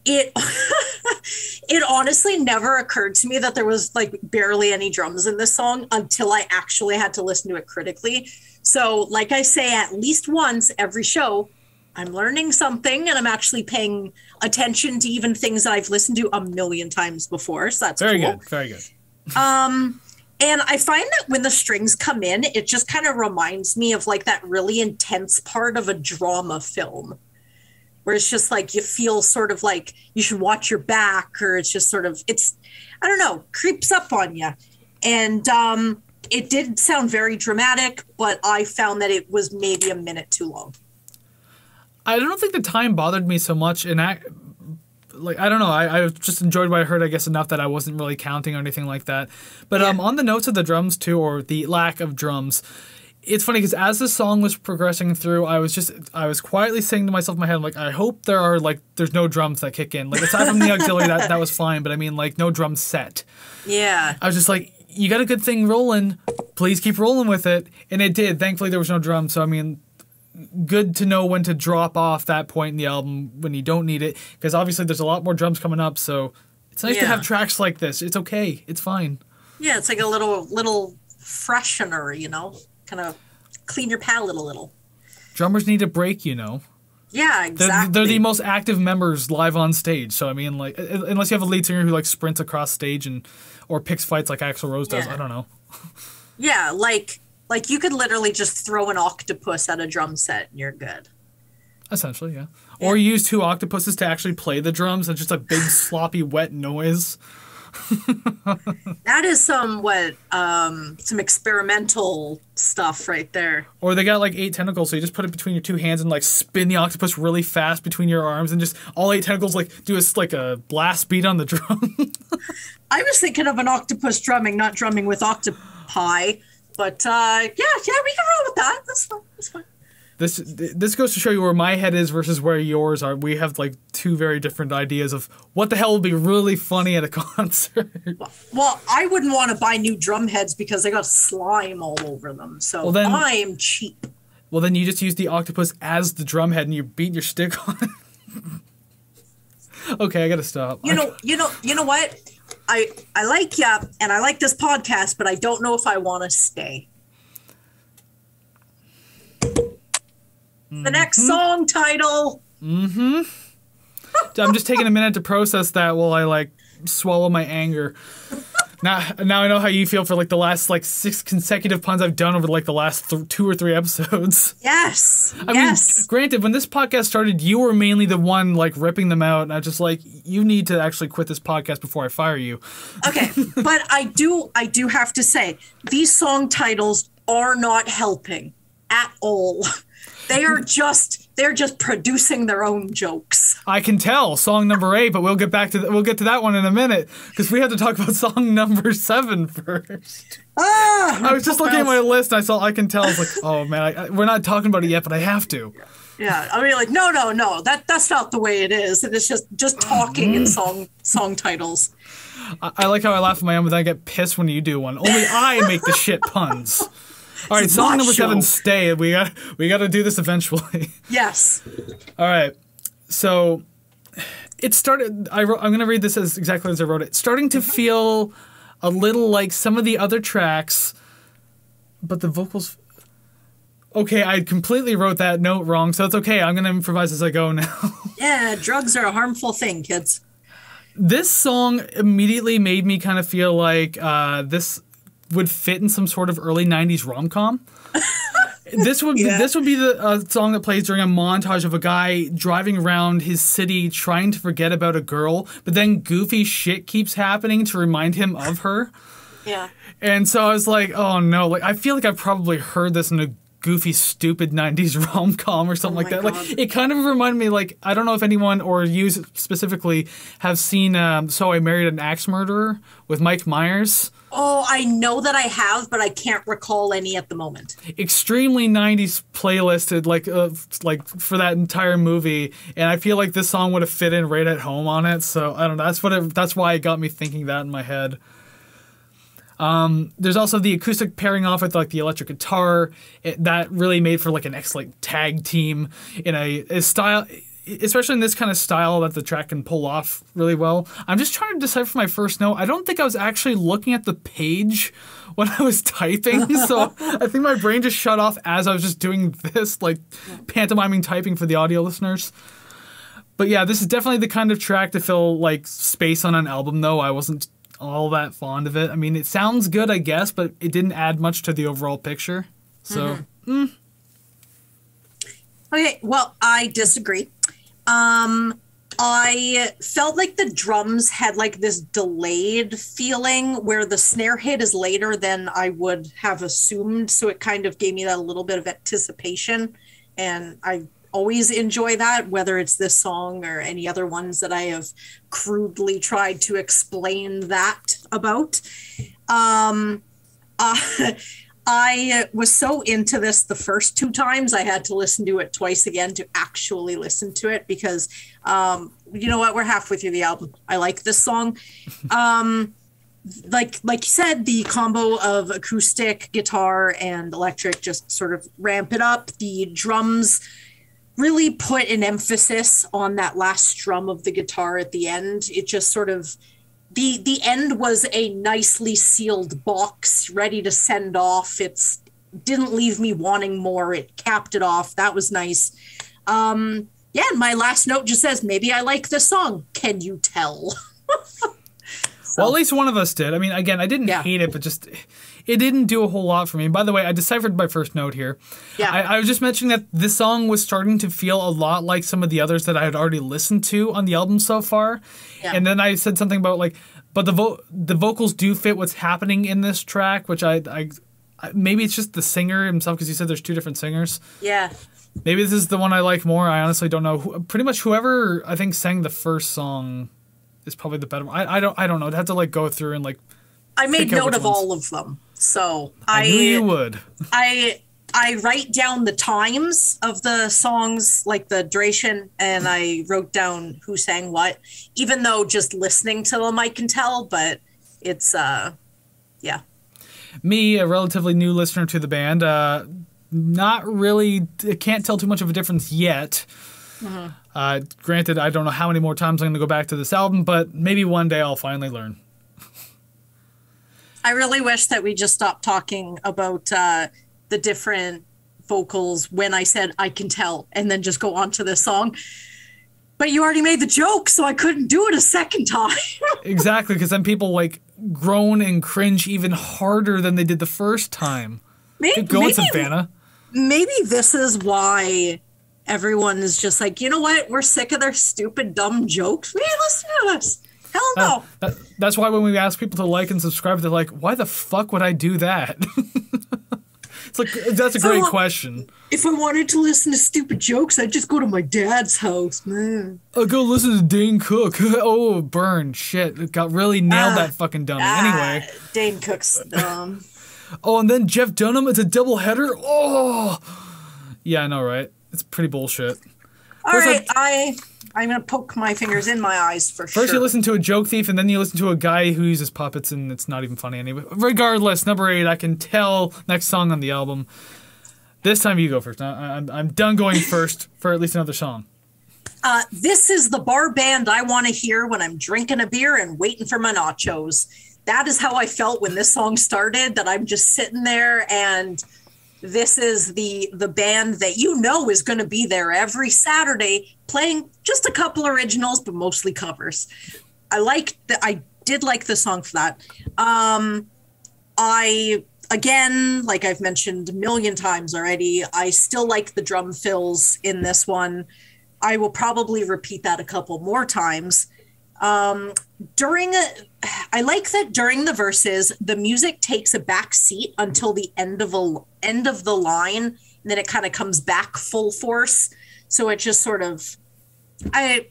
It it honestly never occurred to me that there was like barely any drums in this song until I actually had to listen to it critically. So like I say, at least once every show, I'm learning something and I'm actually paying attention to even things that I've listened to a million times before. So that's very cool. good. Very good. And I find that when the strings come in, it just kind of reminds me of like that really intense part of a drama film, where it's just like you feel sort of like you should watch your back, or it's just sort of, it's, I don't know, creeps up on you. And it did sound very dramatic, but I found that it was maybe a minute too long. I don't think the time bothered me so much. And I don't know, I just enjoyed what I heard, I guess, enough that I wasn't really counting or anything like that. But Yeah. On the notes of the drums too, or the lack of drums, it's funny because as the song was progressing through, I was quietly saying to myself in my head, like, I hope there's no drums that kick in. Like, aside from the auxiliary, that was fine, but I mean, like, no drum set. Yeah. I was just like, you got a good thing rolling. Please keep rolling with it. And it did. Thankfully, there was no drum. So, I mean, good to know when to drop off that point in the album when you don't need it. Because obviously, there's a lot more drums coming up. So, it's nice to have tracks like this. It's okay. It's fine. Yeah, it's like a little freshener, you know? Kind of clean your palate a little. Drummers need a break, you know. Yeah, exactly. They're the most active members live on stage. So I mean, like, unless you have a lead singer who like sprints across stage or picks fights like Axl Rose does, I don't know. Yeah, like you could literally just throw an octopus at a drum set and you're good. Essentially, yeah. Or use two octopuses to actually play the drums and just a big sloppy wet noise. That is some experimental stuff right there. Or they got like 8 tentacles, so you just put it between your two hands and like spin the octopus really fast between your arms, and just all 8 tentacles like do like a blast beat on the drum. I was thinking of an octopus drumming, not drumming with octopi, but yeah, we can roll with that. That's fine. That's fine. This goes to show you where my head is versus where yours are. We have like 2 very different ideas of what the hell would be really funny at a concert. Well, I wouldn't want to buy new drum heads because they got slime all over them. So I am cheap. Well, then you just use the octopus as the drum head and you beat your stick on it. Okay, I gotta stop. You know what? I like ya and I like this podcast, but I don't know if I want to stay. The next song title. I'm just taking a minute to process that while I like swallow my anger. Now I know how you feel for like the last like 6 consecutive puns I've done over like the last 2 or 3 episodes. Yes. I mean, granted, when this podcast started, you were mainly the one like ripping them out, and I was just like, you need to actually quit this podcast before I fire you. Okay, but I do have to say, these song titles are not helping at all. They're just producing their own jokes. I can tell. Song number 8, but we'll get to that one in a minute because we have to talk about song number 7 first. I was just looking at my list and I saw I can tell. I was like, oh man, we're not talking about it yet, but I have to. Yeah, I mean, like, no, that's not the way it is. It is just talking in song titles. I like how I laugh at my own, but then I get pissed when you do one. Only I make the shit puns. All right, song number 7, Stay. We got to do this eventually. Yes. All right. So it started. I'm going to read this as exactly as I wrote it. Starting to feel a little like some of the other tracks, but the vocals. Okay, I completely wrote that note wrong, so it's okay. I'm going to improvise as I go now. Yeah, drugs are a harmful thing, kids. This song immediately made me kind of feel like this would fit in some sort of early 90s rom-com. This would be the song that plays during a montage of a guy driving around his city trying to forget about a girl, but then goofy shit keeps happening to remind him of her. Yeah. And so I was like, oh no, like I feel like I've probably heard this in a goofy, stupid 90s rom-com or something like that. God. Like it kind of reminded me, like, I don't know if anyone or you specifically have seen So I Married an Axe Murderer with Mike Myers. Oh, I know that I have, but I can't recall any at the moment. Extremely 90s playlisted, like for that entire movie, and I feel like this song would have fit in right at home on it. So I don't know. That's why it got me thinking that in my head. There's also the acoustic pairing off with like the electric guitar that really made for like an excellent tag team in a style. Especially in this kind of style that the track can pull off really well. I'm just trying to decipher my first note. I don't think I was actually looking at the page when I was typing, so I think my brain just shut off as I was just doing this, like pantomiming typing for the audio listeners. But yeah, this is definitely the kind of track to fill like space on an album, though. I wasn't all that fond of it. I mean, it sounds good, I guess, but it didn't add much to the overall picture. So, Okay, well, I disagree. I felt like the drums had like this delayed feeling where the snare hit is later than I would have assumed. So it kind of gave me that little bit of anticipation. And I always enjoy that, whether it's this song or any other ones that I have crudely tried to explain that about. I was so into this the first 2 times, I had to listen to it twice again to actually listen to it because, you know what, we're halfway through the album. I like this song. Like you said, the combo of acoustic, guitar, and electric just sort of ramp it up. The drums really put an emphasis on that last strum of the guitar at the end. It just sort of... The end was a nicely sealed box ready to send off. It didn't leave me wanting more. It capped it off. That was nice. And my last note just says, maybe I like this song. Can you tell? Well, at least one of us did. I mean, again, I didn't hate it, but just it didn't do a whole lot for me. By the way, I deciphered my first note here. Yeah. I was just mentioning that this song was starting to feel a lot like some of the others that I had already listened to on the album so far. Yeah. And then I said something about like, but the vocals do fit what's happening in this track, which I maybe it's just the singer himself because you said there's 2 different singers. Yeah. Maybe this is the one I like more. I honestly don't know. Pretty much whoever I think sang the first song is probably the better one. I don't know. I'd have to like go through and like. I made note of all of them, so I knew you would. I write down the times of the songs, like the duration, and I wrote down who sang what. Even though just listening to them, I can tell, but it's yeah. Me, a relatively new listener to the band, not really. Can't tell too much of a difference yet. Granted, I don't know how many more times I'm going to go back to this album, but maybe one day I'll finally learn. I really wish that we just stopped talking about the different vocals when I said I can tell, and then just go on to this song. But you already made the joke, so I couldn't do it a second time. Exactly, because then people like groan and cringe even harder than they did the first time. Keep going, Savannah. Maybe this is why everyone is just like, you know what? We're sick of their stupid, dumb jokes. We ain't listening to this. Hell no. That's why when we ask people to like and subscribe, they're like, why the fuck would I do that? It's like, that's a great question. If I wanted to listen to stupid jokes, I'd just go to my dad's house, man. I'll go listen to Dane Cook. Oh, burn. Shit. It got really nailed, that fucking dummy. Anyway. Dane Cook's dumb. Oh, and then Jeff Dunham, it's a double header? Oh. Yeah, I know, right? It's pretty bullshit. All right, I'm going to poke my fingers in my eyes for sure. First you listen to a joke thief, and then you listen to a guy who uses puppets, and it's not even funny anyway. Regardless, number 8, I Can Tell, next song on the album. This time you go first. I'm done going first for at least another song. This is the bar band I want to hear when I'm drinking a beer and waiting for my nachos. That is how I felt when this song started, that I'm just sitting there, and this is the band that you know is going to be there every Saturday playing just a couple originals, but mostly covers. I did like the song for that. Again, like I've mentioned a million times already, I still like the drum fills in this one. I will probably repeat that a couple more times. I like that during the verses, the music takes a back seat until the end of the line, and then it kind of comes back full force. So it just sort of, I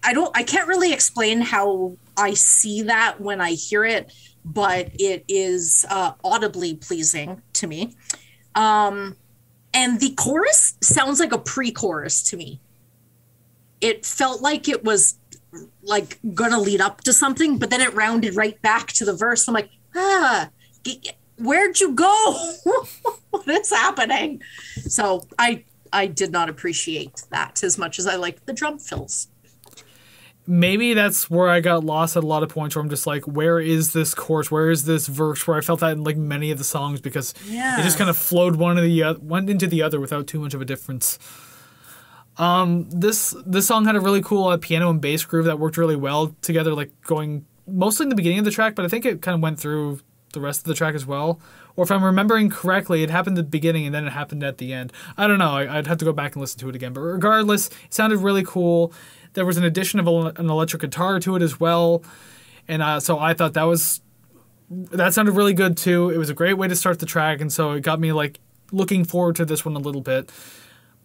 can't really explain how I see that when I hear it, but it is audibly pleasing to me. And the chorus sounds like a pre-chorus to me. It felt like it was like gonna lead up to something, but then it rounded right back to the verse. I'm like, where'd you go? What is happening? So I did not appreciate that as much as I liked the drum fills. Maybe that's where I got lost at a lot of points where I'm just like, where is this chorus? Where is this verse? Where I felt that in like many of the songs, because it just kind of flowed one into the other without too much of a difference. This song had a really cool piano and bass groove that worked really well together, like going mostly in the beginning of the track, but I think it kind of went through the rest of the track as well. Or if I'm remembering correctly, it happened at the beginning and then it happened at the end. I don't know. I'd have to go back and listen to it again. But regardless, it sounded really cool. There was an addition of an electric guitar to it as well. And so I thought that sounded really good too. It was a great way to start the track, and so it got me like looking forward to this one a little bit.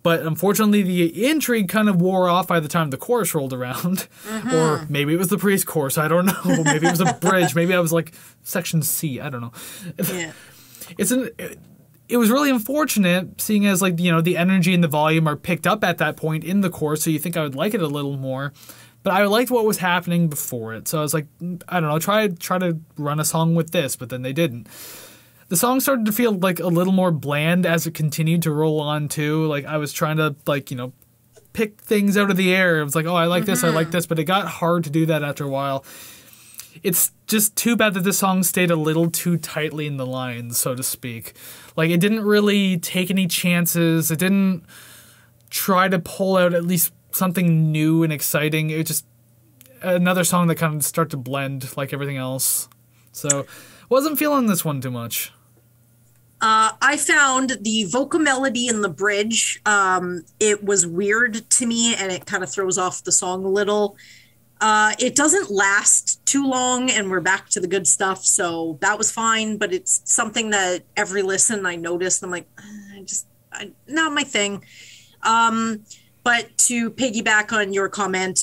But unfortunately, the intrigue kind of wore off by the time the chorus rolled around. Mm-hmm. Or maybe it was the pre-chorus. I don't know. Maybe it was a bridge. Maybe I was like section C. I don't know. Yeah. It was really unfortunate, seeing as like, you know, the energy and the volume are picked up at that point in the chorus, so you think I would like it a little more. But I liked what was happening before it. So I was like, I don't know, try to run a song with this, but then they didn't. The song started to feel like a little more bland as it continued to roll on too. Like I was trying to like, you know, pick things out of the air. It was like, oh, I like this, I like this, but it got hard to do that after a while. It's just too bad that this song stayed a little too tightly in the lines, so to speak. Like it didn't really take any chances. It didn't try to pull out at least something new and exciting. It was just another song that kind of started to blend like everything else. So wasn't feeling this one too much. I found the vocal melody in the bridge, it was weird to me, and it kind of throws off the song a little. It doesn't last too long, and we're back to the good stuff, so that was fine, but it's something that every listen I noticed, I'm like, not my thing. But to piggyback on your comment,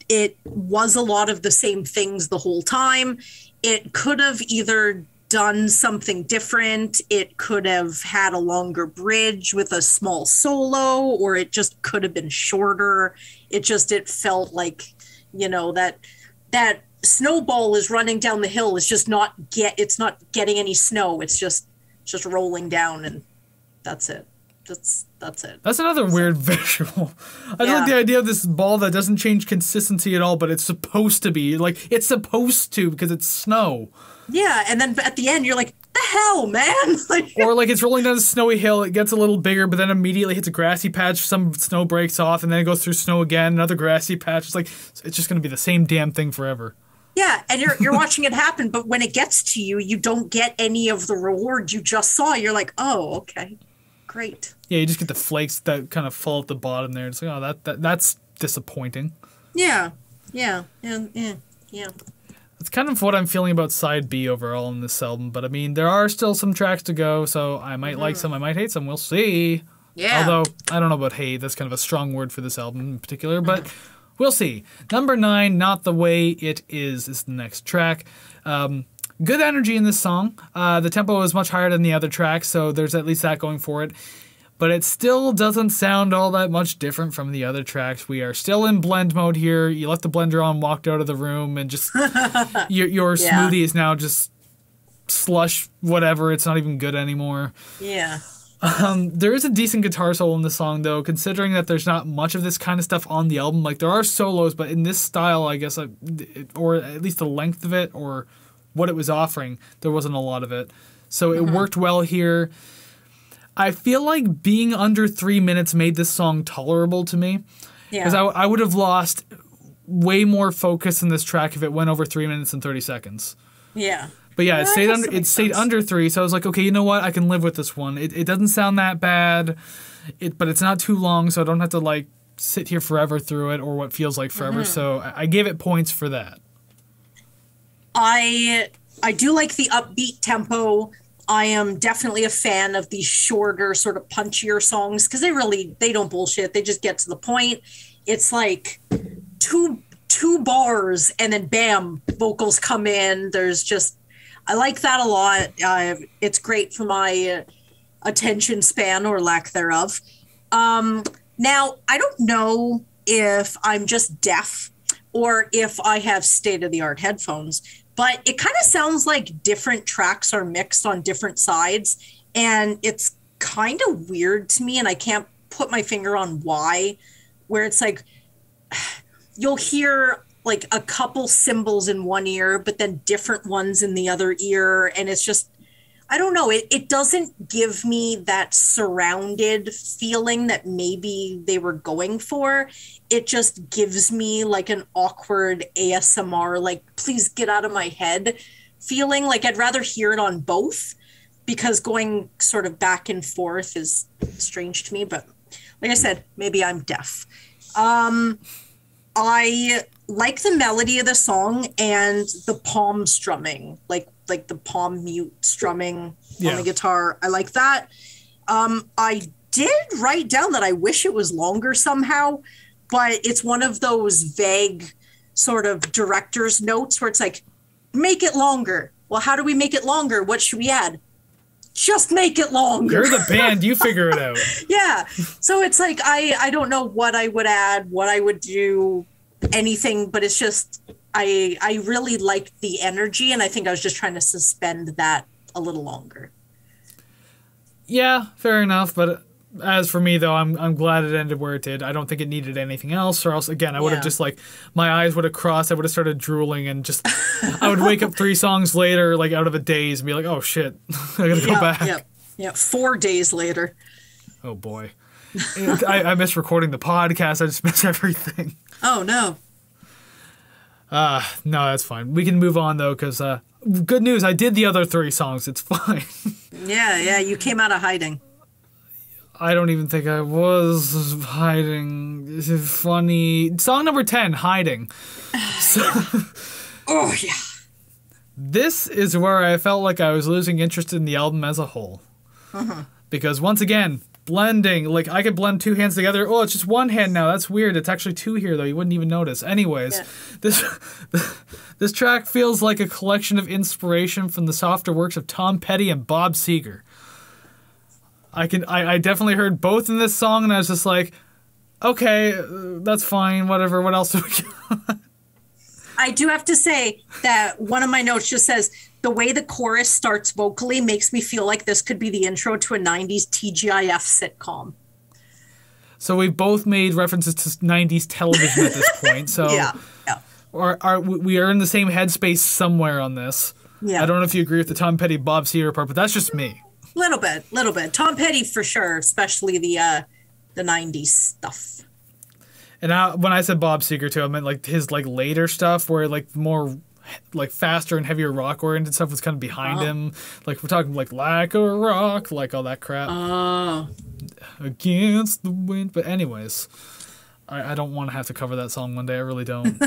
it was a lot of the same things the whole time. It could have either done something different, it could have had a longer bridge with a small solo, or it just could have been shorter. It felt like, you know, that snowball is running down the hill. It's not getting any snow. It's just rolling down, and that's it. That's it. That's another weird visual. I like the idea of this ball that doesn't change consistency at all, but it's supposed to be. Like, it's supposed to because it's snow. Yeah, and then at the end, you're like, the hell, man? Like, or like it's rolling down a snowy hill, it gets a little bigger, but then immediately hits a grassy patch, some snow breaks off, and then it goes through snow again, another grassy patch. It's like, it's just going to be the same damn thing forever. yeah, and you're watching it happen, but when it gets to you, you don't get any of the reward you just saw. You're like, oh, okay, great. Yeah, you just get the flakes that kind of fall at the bottom there. It's like, oh, that's disappointing. Yeah. It's kind of what I'm feeling about side B overall in this album, but I mean, there are still some tracks to go, so I might like some, I might hate some, we'll see. Yeah. Although, I don't know about hate, that's kind of a strong word for this album in particular, but we'll see. Number 9, Not the Way It Is the next track. Good energy in this song. The tempo is much higher than the other tracks, so there's at least that going for it. But it still doesn't sound all that much different from the other tracks. We are still in blend mode here. You left the blender on, walked out of the room, and just your smoothie is now just slush whatever. It's not even good anymore. Yeah. There is a decent guitar solo in the song, though, considering that there's not much of this kind of stuff on the album. Like, there are solos, but in this style, I guess, or at least the length of it, or what it was offering, there wasn't a lot of it. So it worked well here. I feel like being under 3 minutes made this song tolerable to me. Yeah. Because I would have lost way more focus in this track if it went over 3 minutes and 30 seconds. Yeah. But yeah, it stayed under 3, so I was like, okay, you know what? I can live with this one. It doesn't sound that bad, but it's not too long, so I don't have to like sit here forever through it or what feels like forever. So I gave it points for that. I do like the upbeat tempo. I am definitely a fan of these shorter, sort of punchier songs because they don't bullshit. They just get to the point. It's like two bars and then bam, vocals come in. I like that a lot. It's great for my attention span or lack thereof. Now, I don't know if I'm just deaf or if I have state-of-the-art headphones, but it kind of sounds like different tracks are mixed on different sides, and it's kind of weird to me, and I can't put my finger on why, where it's like you'll hear like a couple cymbals in one ear, but then different ones in the other ear, and it's just, I don't know, it doesn't give me that surrounded feeling that maybe they were going for. It just gives me like an awkward ASMR, like, please get out of my head feeling. Like, I'd rather hear it on both because going sort of back and forth is strange to me. But like I said, maybe I'm deaf. I like the melody of the song and the palm strumming, like the palm mute strumming on the guitar. I like that. I did write down that I wish it was longer somehow, but it's one of those vague sort of director's notes where it's like, make it longer. Well, how do we make it longer? What should we add? Just make it longer. You're the band. You figure it out. Yeah. So it's like, I don't know what I would add, what I would do, anything, but it's just, I really liked the energy, and I think I was just trying to suspend that a little longer. Yeah, fair enough. But as for me, though, I'm glad it ended where it did. I don't think it needed anything else, or else, again, I would have just, like, my eyes would have crossed, I would have started drooling, and just, I would wake up 3 songs later, like, out of a daze, and be like, oh, shit, I gotta go back. Yeah, 4 days later. Oh, boy. I miss recording the podcast. I just miss everything. Oh, no. No, that's fine. We can move on, though, because good news, I did the other 3 songs. It's fine. Yeah, you came out of hiding. I don't even think I was hiding. This is funny. Song number 10, Hiding. Oh, yeah. This is where I felt like I was losing interest in the album as a whole. Because once again, blending, like I could blend 2 hands together. Oh, it's just 1 hand now. That's weird. It's actually 2 here, though. You wouldn't even notice. Anyways, this track feels like a collection of inspiration from the softer works of Tom Petty and Bob Seger. I definitely heard both in this song, and I was just like, okay, that's fine, whatever. What else do we got? I do have to say that one of my notes just says, the way the chorus starts vocally makes me feel like this could be the intro to a 90s TGIF sitcom. So we've both made references to 90s television at this point. So yeah. We are in the same headspace somewhere on this. Yeah. I don't know if you agree with the Tom Petty, Bob Seger part, but that's just me. Little bit. Tom Petty for sure, especially the 90s stuff. And when I said Bob Seger too, I meant like his like later stuff where like more like faster and heavier rock oriented stuff was kind of behind him. Like we're talking like a rock, like all that crap. Against the wind. But anyways, I don't want to have to cover that song one day. I really don't.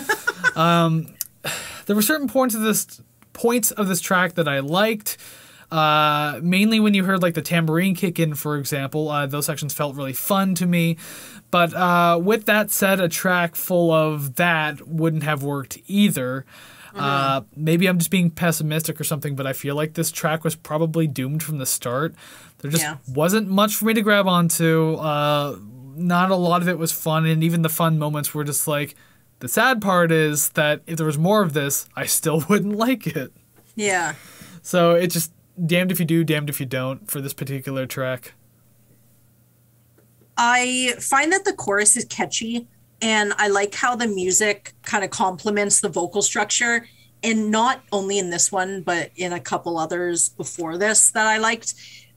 There were certain points of this track that I liked. Mainly when you heard like the tambourine kick in, for example, those sections felt really fun to me. But with that said, a track full of that wouldn't have worked either. Maybe I'm just being pessimistic or something, but I feel like this track was probably doomed from the start. There just wasn't much for me to grab onto. Not a lot of it was fun, and even the fun moments were just like, the sad part is that if there was more of this, I still wouldn't like it. Yeah. So it just, damned if you do, damned if you don't for this particular track. I find that the chorus is catchy, and I like how the music kind of complements the vocal structure, and not only in this one, but in a couple others before this that I liked.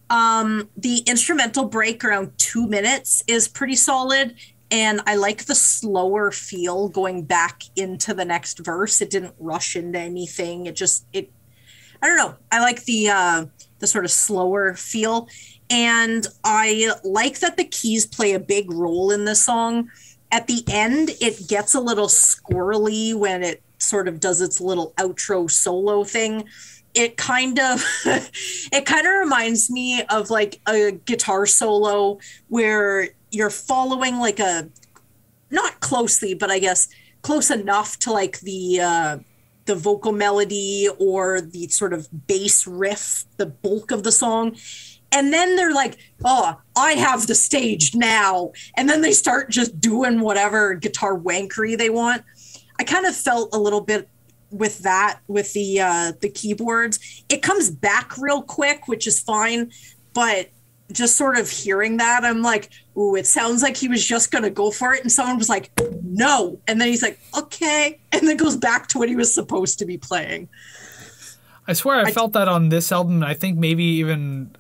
The instrumental break around 2 minutes is pretty solid, and I like the slower feel going back into the next verse. It didn't rush into anything. I don't know. I like the sort of slower feel. And I like that the keys play a big role in this song. At the end, it gets a little squirrely when it sort of does its little outro solo thing. It kind of reminds me of like a guitar solo where you're following like not closely, but I guess close enough to like the vocal melody or the sort of bass riff, the bulk of the song. And then they're like, oh, I have the stage now. And then they start just doing whatever guitar wankery they want. I kind of felt a little bit with that, with the keyboards. It comes back real quick, which is fine. But just sort of hearing that, I'm like, ooh, it sounds like he was just going to go for it. And someone was like, no. And then he's like, okay. And then goes back to what he was supposed to be playing. I swear I felt that on this album, and I think maybe even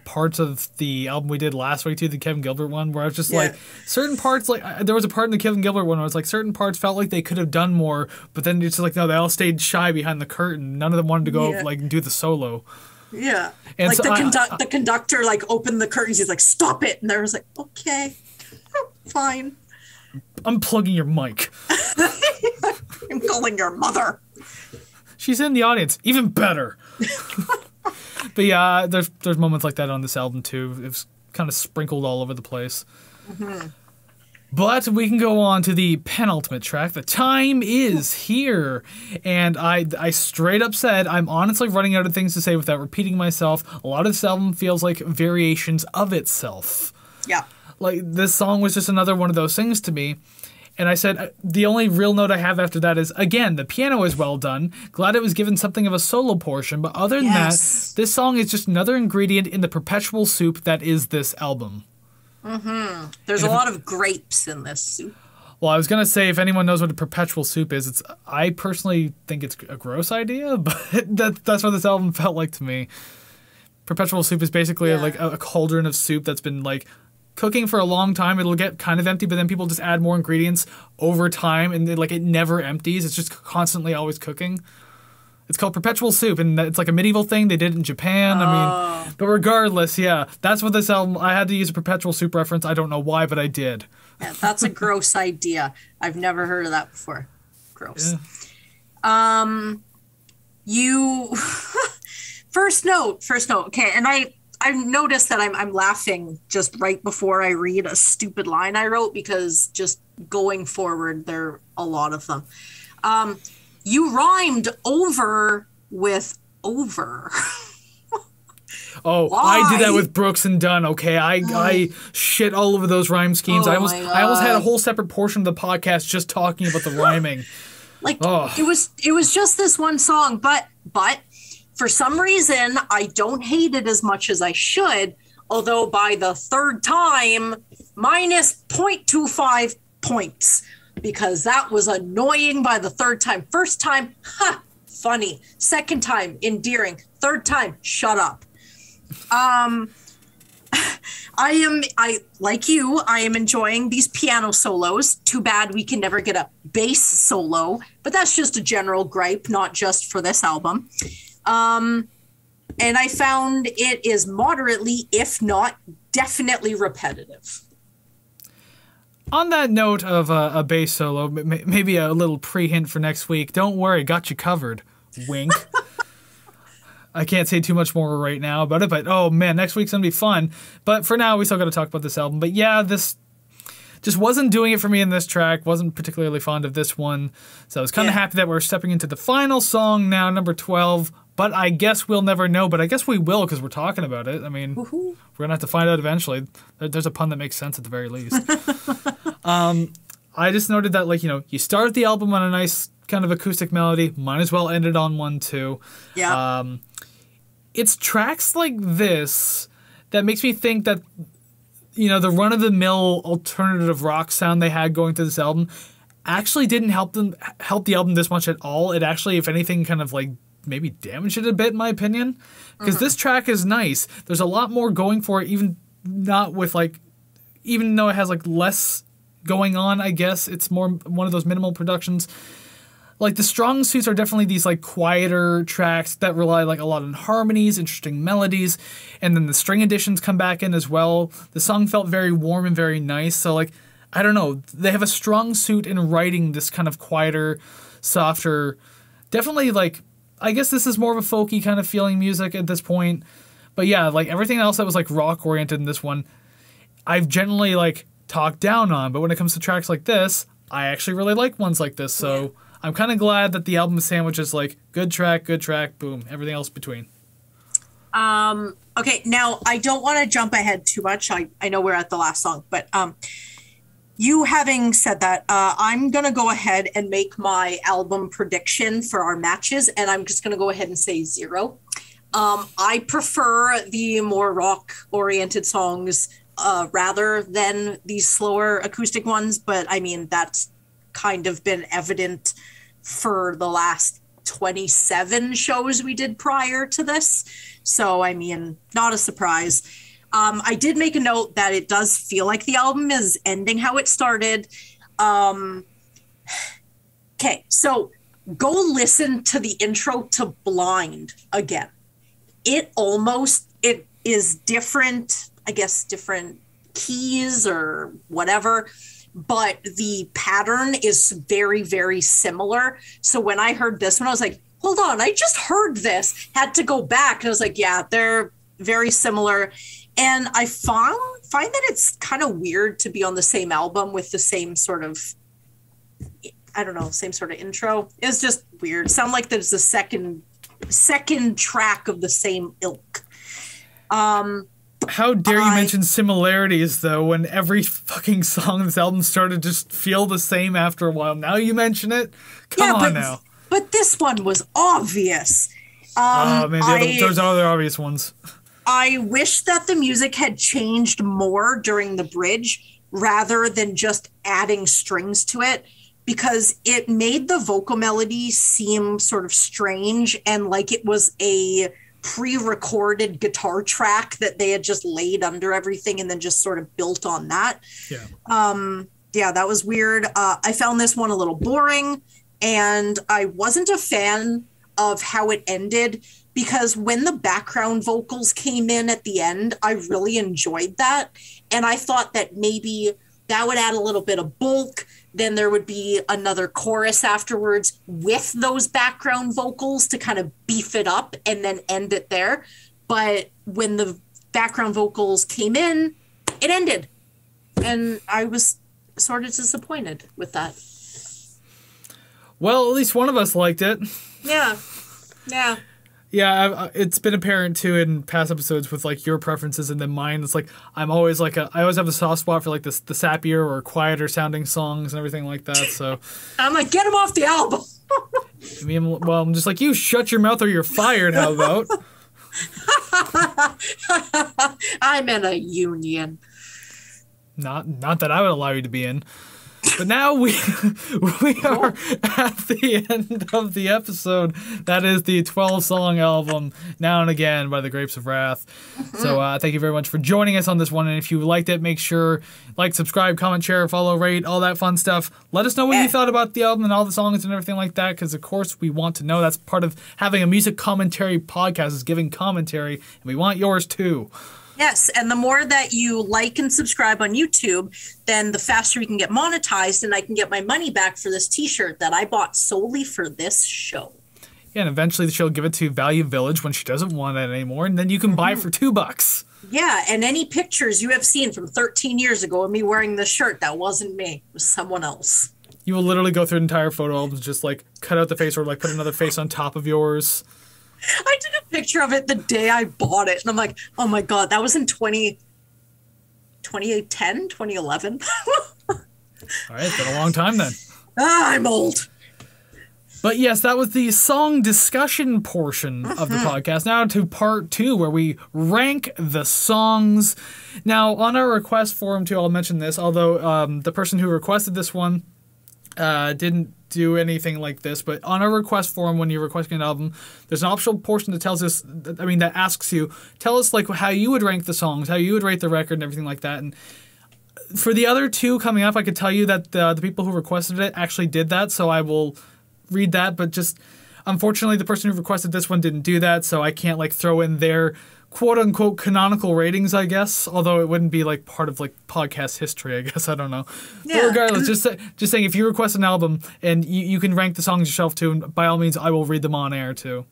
parts of the album we did last week too, the Kevin Gilbert one, where I was just like, certain parts, like there was a part in the Kevin Gilbert one where I was like, certain parts felt like they could have done more, but then it's just like, no, they all stayed shy behind the curtain. None of them wanted to go like do the solo. Yeah. And like so the conductor like opened the curtains, he's like, stop it. And there was like, okay, fine. I'm plugging your mic. I'm calling your mother. She's in the audience. Even better. But yeah, there's moments like that on this album too. It was kind of sprinkled all over the place. Mm-hmm. But we can go on to the penultimate track. The time is here. And I straight up said, I'm honestly running out of things to say without repeating myself. A lot of this album feels like variations of itself. Yeah. Like, this song was just another one of those things to me. And I said, the only real note I have after that is, again, the piano is well done. Glad it was given something of a solo portion. But other than that, this song is just another ingredient in the perpetual soup that is this album. Mm-hmm. There's a lot of grapes in this soup. Well, I was going to say, if anyone knows what a perpetual soup is, I personally think it's a gross idea, but that's what this album felt like to me. Perpetual soup is basically like a cauldron of soup that's been like cooking for a long time. It'll get kind of empty, but then people just add more ingredients over time, and it never empties. It's just constantly always cooking. It's called perpetual soup, and it's like a medieval thing. They did it in Japan. I mean, but regardless, yeah, that's what this album. I had to use a perpetual soup reference. I don't know why, but I did. Yeah, that's a gross idea. I've never heard of that before. Gross. Yeah. You first note. Okay, and I noticed that I'm laughing just right before I read a stupid line I wrote, because just going forward, there are a lot of them. You rhymed over with over. Oh, why? I did that with Brooks and Dunn, okay? I shit all over those rhyme schemes. I almost had a whole separate portion of the podcast just talking about the rhyming. It was just this one song, but for some reason, I don't hate it as much as I should, although by the third time, minus 0.25 points, because that was annoying by the third time. First time, funny. Second time, endearing. Third time, shut up. I like you, I am enjoying these piano solos. Too bad we can never get a bass solo, but that's just a general gripe, not just for this album. And I found it is moderately, if not definitely repetitive. On that note of a bass solo, maybe a little pre-hint for next week. Don't worry, got you covered. Wink. I can't say too much more right now about it, but oh man, next week's gonna be fun. But for now, we still gotta talk about this album. But yeah, this just wasn't doing it for me in this track. Wasn't particularly fond of this one. So I was kind of happy that we're stepping into the final song now, number 12. But I guess we'll never know. But I guess we will because we're talking about it. I mean, we're gonna have to find out eventually. There's a pun that makes sense at the very least. I just noted that, like, you know, you start the album on a nice kind of acoustic melody. Might as well end it on one too. Yeah. It's tracks like this that makes me think that, you know, the run-of-the-mill alternative rock sound they had going through this album actually didn't help the album this much at all. It actually, if anything, kind of like maybe damaged it a bit, in my opinion. Because this track is nice. There's a lot more going for it, even though it has like less going on, I guess. It's more one of those minimal productions. Like, the strong suits are definitely these, like, quieter tracks that rely, like, a lot on harmonies, interesting melodies, and then the string additions come back in as well. The song felt very warm and very nice, so, like, I don't know. They have a strong suit in writing this kind of quieter, softer, definitely, like, I guess this is more of a folky kind of feeling music at this point. But yeah, like, everything else that was, like, rock-oriented in this one, I've generally, like, talked down on. But when it comes to tracks like this, I actually really like ones like this, so... Yeah. I'm kind of glad that the album sandwiches like good track, boom, everything else between. Okay, now I don't want to jump ahead too much. I know we're at the last song, but you having said that, I'm going to go ahead and make my album prediction for our matches, and I'm just going to go ahead and say 0. I prefer the more rock-oriented songs rather than these slower acoustic ones, but I mean, that's kind of been evident for the last 27 shows we did prior to this. So, I mean, not a surprise. I did make a note that it does feel like the album is ending how it started. Okay, so go listen to the intro to Blind again. It is different, I guess, different keys or whatever, but the pattern is very, very similar. So when I heard this one, I was like, hold on, I just heard this. Had to go back. And I was like, yeah, they're very similar. And I find that it's kind of weird to be on the same album with the same sort of, I don't know, same sort of intro. It's just weird. Sound like there's a second track of the same ilk. How dare you mention similarities, though, when every fucking song on this album started to just feel the same after a while. Now you mention it? Come on now. But this one was obvious. Those other obvious ones. I wish that the music had changed more during the bridge rather than just adding strings to it, because it made the vocal melody seem sort of strange and like it was a pre-recorded guitar track that they had just laid under everything and then just sort of built on that. Yeah, that was weird. I found this one a little boring, and I wasn't a fan of how it ended, because when the background vocals came in at the end, I really enjoyed that. And I thought that maybe that would add a little bit of bulk. Then there would be another chorus afterwards with those background vocals to kind of beef it up and then end it there. But when the background vocals came in, it ended. And I was sort of disappointed with that. Well, at least one of us liked it. Yeah. Yeah, it's been apparent too in past episodes with like your preferences and then mine. It's like I always have a soft spot for like the sappier or quieter sounding songs and everything like that. So I'm like, get them off the album. I'm just like, you shut your mouth or you're fired. How about? I'm in a union. Not that I would allow you to be in. But now we are at the end of the episode. That is the 12-song album, Now and Again by the Grapes of Wrath. So thank you very much for joining us on this one. And if you liked it, make sure like, subscribe, comment, share, follow, rate, all that fun stuff. Let us know what you thought about the album and all the songs and everything like that, because of course we want to know. That's part of having a music commentary podcast, is giving commentary, and we want yours too. Yes, and the more that you like and subscribe on YouTube, then the faster we can get monetized, and I can get my money back for this T-shirt that I bought solely for this show. Yeah, and eventually she'll give it to Value Village when she doesn't want it anymore, and then you can buy it for $2. Yeah, and any pictures you have seen from 13 years ago of me wearing this shirt, that wasn't me. It was someone else. You will literally go through an entire photo album, just like cut out the face or like put another face on top of yours. I did a picture of it the day I bought it, and I'm like, oh my God, that was in 2010, 2011. All right, it's been a long time then. I'm old. But yes, that was the song discussion portion of the podcast. Now to part 2, where we rank the songs. Now, on our request forum too, I'll mention this, although the person who requested this one didn't do anything like this, but on our request forum, when you're requesting an album, there's an optional portion that tells us, that asks you, tell us like how you would rank the songs, how you would rate the record and everything like that. And for the other 2 coming up, I could tell you that the people who requested it actually did that, so I will read that, but just unfortunately the person who requested this one didn't do that, so I can't like throw in their quote-unquote canonical ratings, I guess, although it wouldn't be like part of like podcast history, I guess. I don't know. Yeah. But regardless, just saying, if you request an album and you can rank the songs yourself too, and by all means I will read them on air too.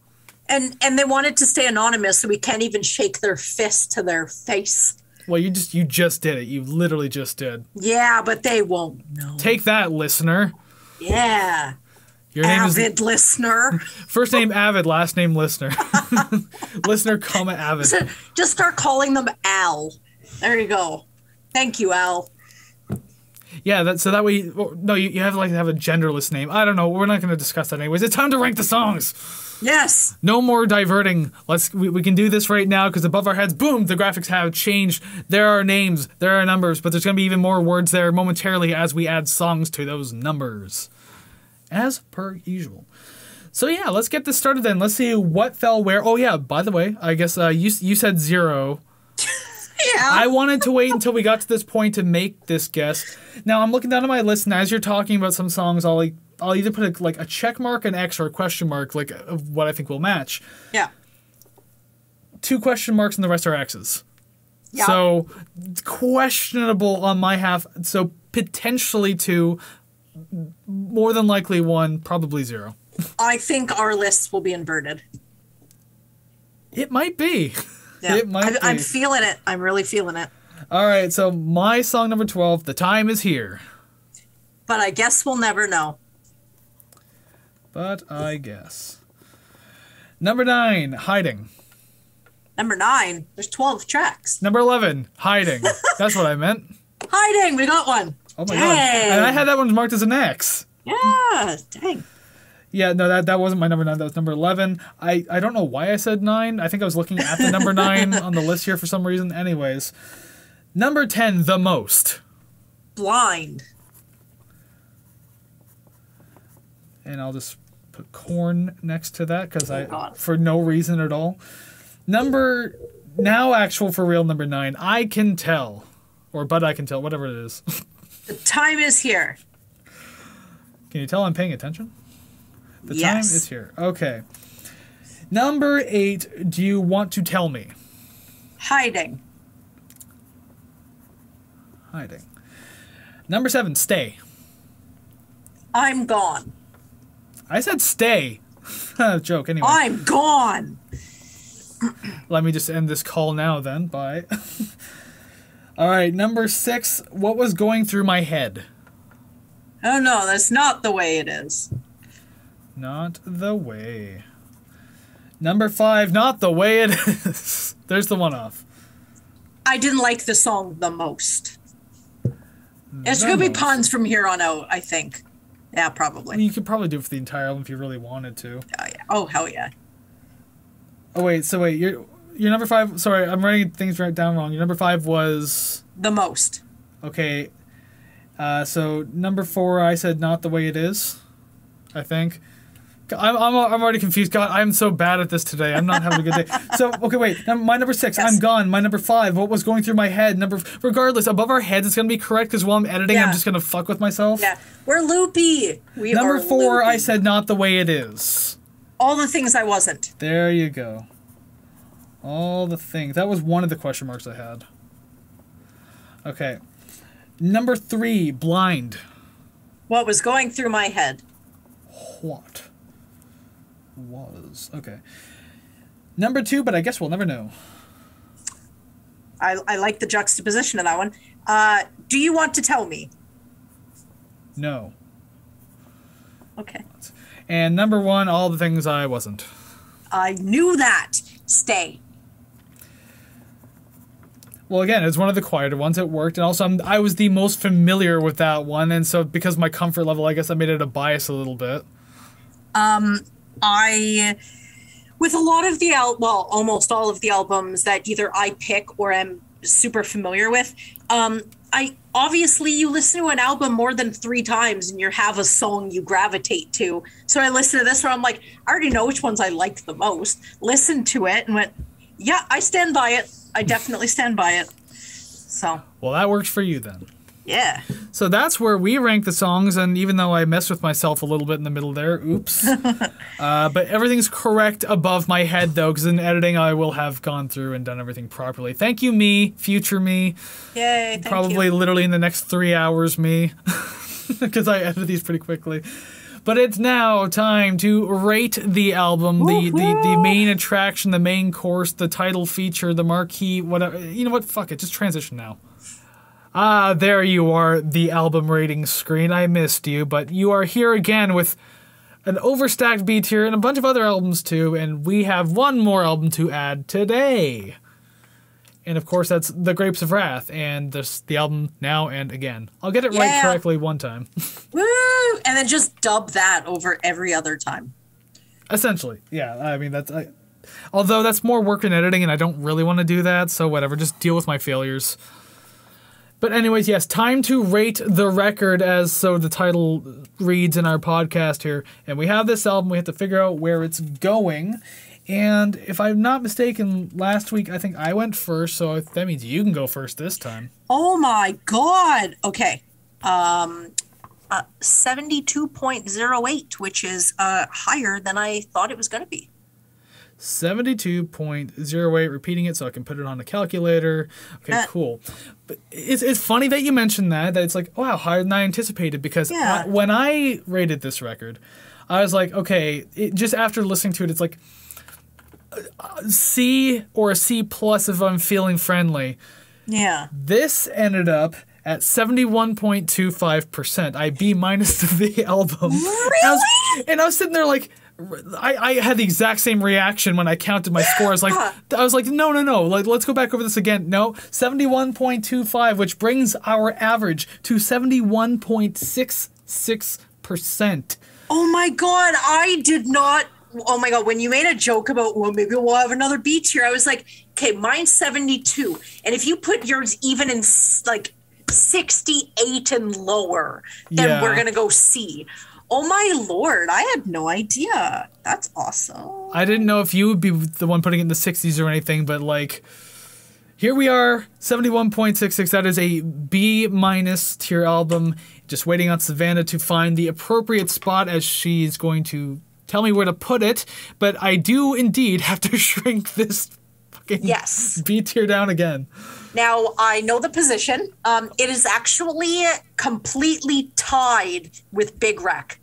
And they wanted to stay anonymous, so we can't even shake their fist to their face. Well, you just did it. You literally just did. Yeah, but they won't know. Take that, listener. Yeah. Your name Avid listener. First name Avid, last name Listener. Listener, Avid. So just start calling them Al. There you go. Thank you, Al. Yeah, so that way, no, you have like to have a genderless name. I don't know. We're not going to discuss that anyways. It's time to rank the songs. Yes. No more diverting. We can do this right now, because above our heads, boom, the graphics have changed. There are names, there are numbers, but there's going to be even more words there momentarily as we add songs to those numbers. As per usual. So yeah, let's get this started then. Let's see what fell where. Oh yeah, by the way, I guess you said 0. Yeah. I wanted to wait until we got to this point to make this guess. Now I'm looking down at my list, and as you're talking about some songs, I'll either put a check mark, an X, or a question mark, like of what I think will match. Yeah. 2 question marks and the rest are X's. Yeah. So questionable on my half. So potentially 2. More than likely 1, probably 0. I think our lists will be inverted. It might be. Yeah. It might be. I'm feeling it. I'm really feeling it. All right, so my song number 12, The Time Is Here. But I guess we'll never know. But I guess. Number 9, Hiding. Number 9, there's 12 tracks. Number 11, Hiding. That's what I meant. Hiding, we got one. Oh my God. And I had that one marked as an X. Yeah, dang. Yeah, no, that wasn't my number 9. That was number 11. I don't know why I said 9. I think I was looking at the number 9 on the list here for some reason. Anyways. Number 10, The Most. Blind. And I'll just put Korn next to that, because for no reason at all. Number 9, I Can Tell. Or But I Can Tell, whatever it is. The time is here. Can you tell I'm paying attention? The yes. time is here. Okay. Number 8, Do You Want to Tell Me? Hiding. Number 7, Stay. I'm gone. I said stay. Joke, anyway. I'm gone. Let me just end this call now then. Bye. All right, number 6, What Was Going Through My Head? Oh no, that's not the way it is. Not the way. Number 5, Not the Way It Is. There's the one off. I didn't like the song the most. It's going to be puns from here on out, I think. Yeah, probably. You could probably do it for the entire album if you really wanted to. Oh, yeah. Oh, hell yeah. Oh, wait, your number 5, sorry, I'm writing things right down wrong. Your number 5 was... The most. Okay. So number 4, I said Not the Way It Is, I think. I'm already confused. God, I'm so bad at this today. I'm not having a good day. So, okay, wait. My number 6, yes. I'm Gone. My number 5, What Was Going Through My Head. Regardless, above our heads, it's going to be correct because while I'm editing, I'm just going to fuck with myself. Yeah, we're loopy. Number 4, loopy. I said Not the Way It Is. All the things I wasn't. There you go. All the things. That was one of the question marks I had. Okay. Number 3, Blind. What was going through my head? What was? Okay. Number 2, but I guess we'll never know. I like the juxtaposition of that one. Do you want to tell me? No. Okay. And number 1, All the Things I Wasn't. I knew that. Stay. Well, again, it's one of the quieter ones. It worked, and also I was the most familiar with that one, and so because of my comfort level, I guess I made it a bias a little bit. With a lot of the almost all of the albums that either I pick or am super familiar with, obviously you listen to an album more than 3 times and you have a song you gravitate to. So I listened to this where I'm like, I already know which ones I liked the most. Listened to it and went, yeah, I stand by it. I definitely stand by it. So. Well, that works for you then. Yeah. So that's where we rank the songs, and even though I messed with myself a little bit in the middle there, oops. But everything's correct above my head, though, because in editing I will have gone through and done everything properly. Thank you, me, future me. Yay, thank Probably you. Literally in the next 3 hours, me, because I edit these pretty quickly. But it's now time to rate the album, the main attraction, the main course, the title feature, the marquee, whatever. You know what? Fuck it. Just transition now. Ah, there you are, the album rating screen. I missed you, but you are here again with an overstacked B tier and a bunch of other albums too, and we have one more album to add today. And of course, that's The Grapes of Wrath, and the album Now and Again. I'll get it right correctly one time. Woo! And then just dub that over every other time. Essentially, yeah. I mean, although that's more work in editing, and I don't really want to do that, so whatever. Just deal with my failures. But anyways, yes, time to rate the record, as so the title reads in our podcast here. And we have this album. We have to figure out where it's going. And if I'm not mistaken, last week I think I went first, so that means you can go first this time. Oh my god! Okay. 72.08, which is higher than I thought it was going to be. 72.08, repeating it so I can put it on a calculator. Okay, cool. But it's funny that you mentioned that it's like, wow, higher than I anticipated, because when I rated this record, I was like, okay, just after listening to it, it's like C or a C plus if I'm feeling friendly. Yeah. This ended up at 71.25%. I B minus the album. Really? And I was sitting there like, I had the exact same reaction when I counted my score. I was like, no. Like, let's go back over this again. No, 71.25, which brings our average to 71.66%. Oh my god, I did not. Oh my god, when you made a joke about, well, maybe we'll have another beat here, I was like, okay, mine's 72. And if you put yours even in like 68 and lower, then we're going to go C. Oh my lord, I had no idea. That's awesome. I didn't know if you would be the one putting it in the 60s or anything, but like, here we are, 71.66. That is a B minus tier album. Just waiting on Savannah to find the appropriate spot, as she's going to tell me where to put it. But I do indeed have to shrink this fucking B tier down again. Now, I know the position. It is actually completely tied with Big Wreck.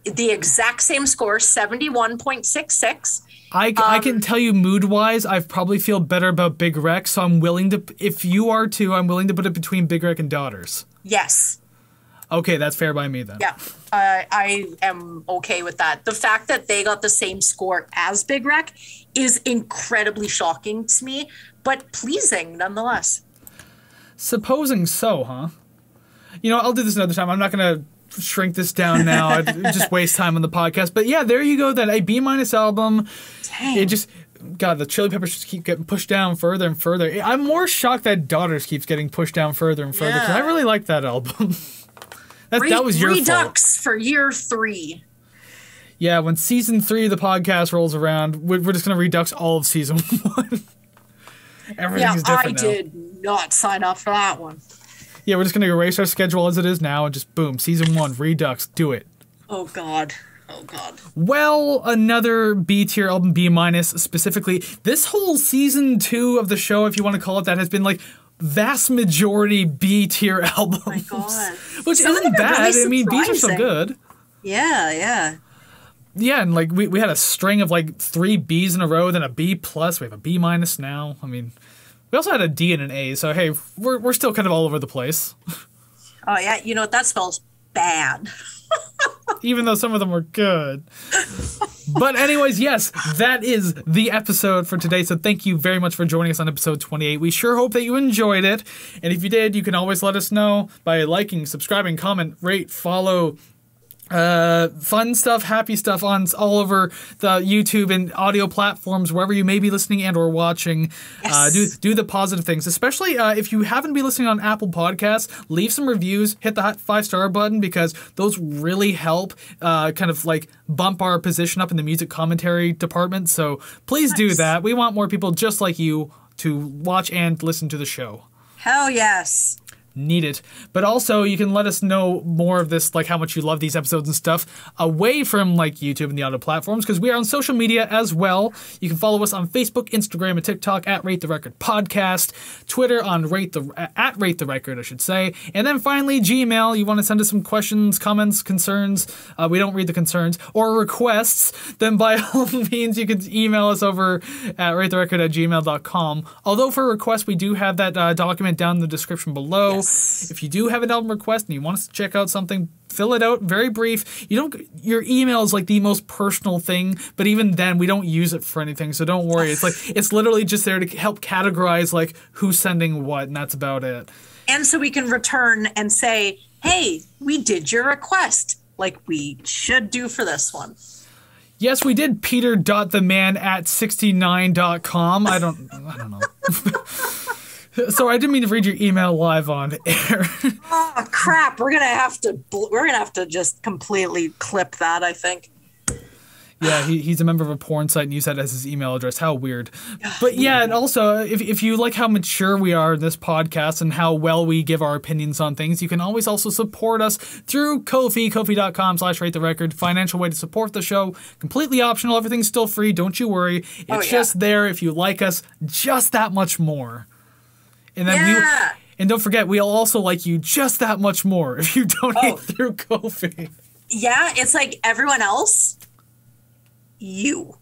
The exact same score, 71.66. I can tell you mood-wise, I probably feel better about Big Wreck, so I'm willing to, if you are too, I'm willing to put it between Big Wreck and Daughters. Yes. Okay, that's fair by me then. Yeah, I am okay with that. The fact that they got the same score as Big Wreck is incredibly shocking to me, but pleasing nonetheless. Supposing so, huh? You know, I'll do this another time. I'm not going to shrink this down now. I'd just waste time on the podcast. But yeah, there you go then. A B minus album. Dang. It just, God, the Chili Peppers just keep getting pushed down further and further. I'm more shocked that Daughters keeps getting pushed down further and further, because I really like that album. that was your Redux fault. for year 3. Yeah, when season 3 of the podcast rolls around, we're just going to redux all of season 1. Everything's different now. I did not sign up for that one. Yeah, we're just going to erase our schedule as it is now and just boom, season 1, redux, do it. Oh, God. Oh, God. Well, another B tier album, B minus specifically. This whole season 2 of the show, if you want to call it that, has been like vast majority B tier albums. Oh, my God. Which isn't bad. Really, I mean, B's are so good. Yeah, yeah. Yeah, and like we had a string of like 3 B's in a row, then a B plus. We have a B minus now. I mean, we also had a D and an A. So hey, we're still kind of all over the place. Oh yeah, you know what that spells? Bad. Even though some of them were good. But anyways, yes, that is the episode for today. So thank you very much for joining us on episode 28. We sure hope that you enjoyed it. And if you did, you can always let us know by liking, subscribing, comment, rate, follow. Fun stuff, happy stuff on all over the YouTube and audio platforms, wherever you may be listening and or watching. Yes. Do the positive things, especially if you happen to be listening on Apple Podcasts. Leave some reviews, hit the 5-star button, because those really help kind of like bump our position up in the music commentary department. So please do that. We want more people just like you to watch and listen to the show. Hell yes. Need it. But also, you can let us know more of this, like how much you love these episodes and stuff, away from like YouTube and the other platforms, because we are on social media as well. You can follow us on Facebook, Instagram, and TikTok at Rate the Record Podcast, Twitter on at Rate the Record, I should say, and then finally Gmail. You want to send us some questions, comments, concerns. We don't read the concerns or requests. Then by all means, you can email us over at ratetherecord@gmail.com. Although for requests, we do have that document down in the description below. Yes. If you do have an album request and you want us to check out something, fill it out, very brief. Your email is like the most personal thing, but even then we don't use it for anything, so don't worry. It's literally just there to help categorize like who's sending what, and that's about it. And so we can return and say, hey, we did your request, like we should do for this one. Yes, we did. Peter.theman@69.com. I don't know. So I didn't mean to read your email live on air. Oh crap! We're gonna have to just completely clip that, I think. Yeah, he's a member of a porn site and used that as his email address. How weird. But yeah, and also, if you like how mature we are in this podcast and how well we give our opinions on things, you can always also support us through Ko-fi, kofi.com/ratetherecord. Financial way to support the show. Completely optional. Everything's still free. Don't you worry. It's just there if you like us just that much more. And then and don't forget, we'll also like you just that much more if you donate through Ko-fi. Yeah, it's like everyone else. You.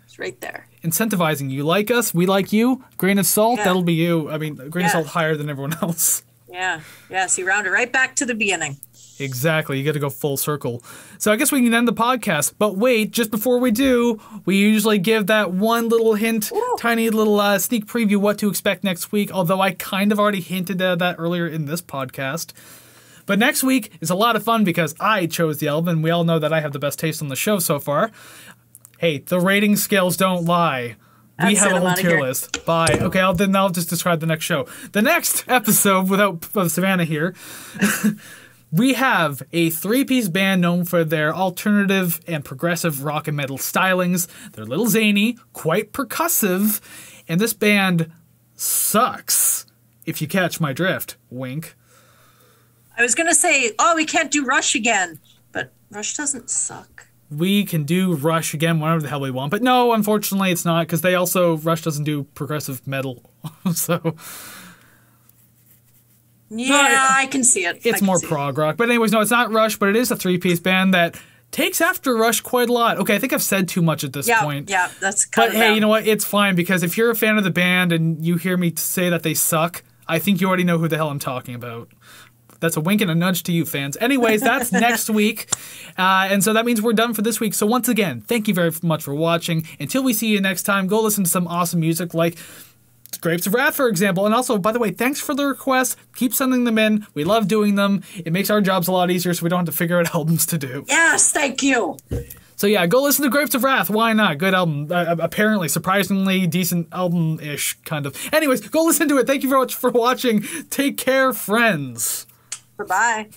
It's right there. Incentivizing. You like us, we like you. Grain of salt, that'll be you. I mean, grain of salt higher than everyone else. Yeah. Yeah, so you round it right back to the beginning. Exactly. You got to go full circle. So I guess we can end the podcast. But wait, just before we do, we usually give that one little hint, tiny little sneak preview what to expect next week, although I kind of already hinted at that earlier in this podcast. But next week is a lot of fun because I chose the album, and we all know that I have the best taste on the show so far. Hey, the rating scales don't lie. We have a whole tier list. Bye. Okay, I'll just describe the next show. The next episode, without Savannah here... We have a 3-piece band known for their alternative and progressive rock and metal stylings. They're a little zany, quite percussive, and this band sucks, if you catch my drift. Wink. I was going to say, we can't do Rush again, but Rush doesn't suck. We can do Rush again whenever the hell we want, but no, unfortunately it's not, because Rush doesn't do progressive metal, so... Yeah, I can see it. It's more prog rock. But anyways, no, it's not Rush, but it is a 3-piece band that takes after Rush quite a lot. Okay, I think I've said too much at this point. Yeah, that's kind of... But hey, you know what? It's fine, because if you're a fan of the band and you hear me say that they suck, I think you already know who the hell I'm talking about. That's a wink and a nudge to you fans. Anyways, that's next week. And so that means we're done for this week. So once again, thank you very much for watching. Until we see you next time, go listen to some awesome music like... Grapes of Wrath, for example. And also, by the way, thanks for the requests. Keep sending them in. We love doing them. It makes our jobs a lot easier so we don't have to figure out albums to do. Yes, thank you. So yeah, go listen to Grapes of Wrath. Why not? Good album. Apparently, surprisingly decent album-ish, kind of. Anyways, go listen to it. Thank you very much for watching. Take care, friends. Bye-bye.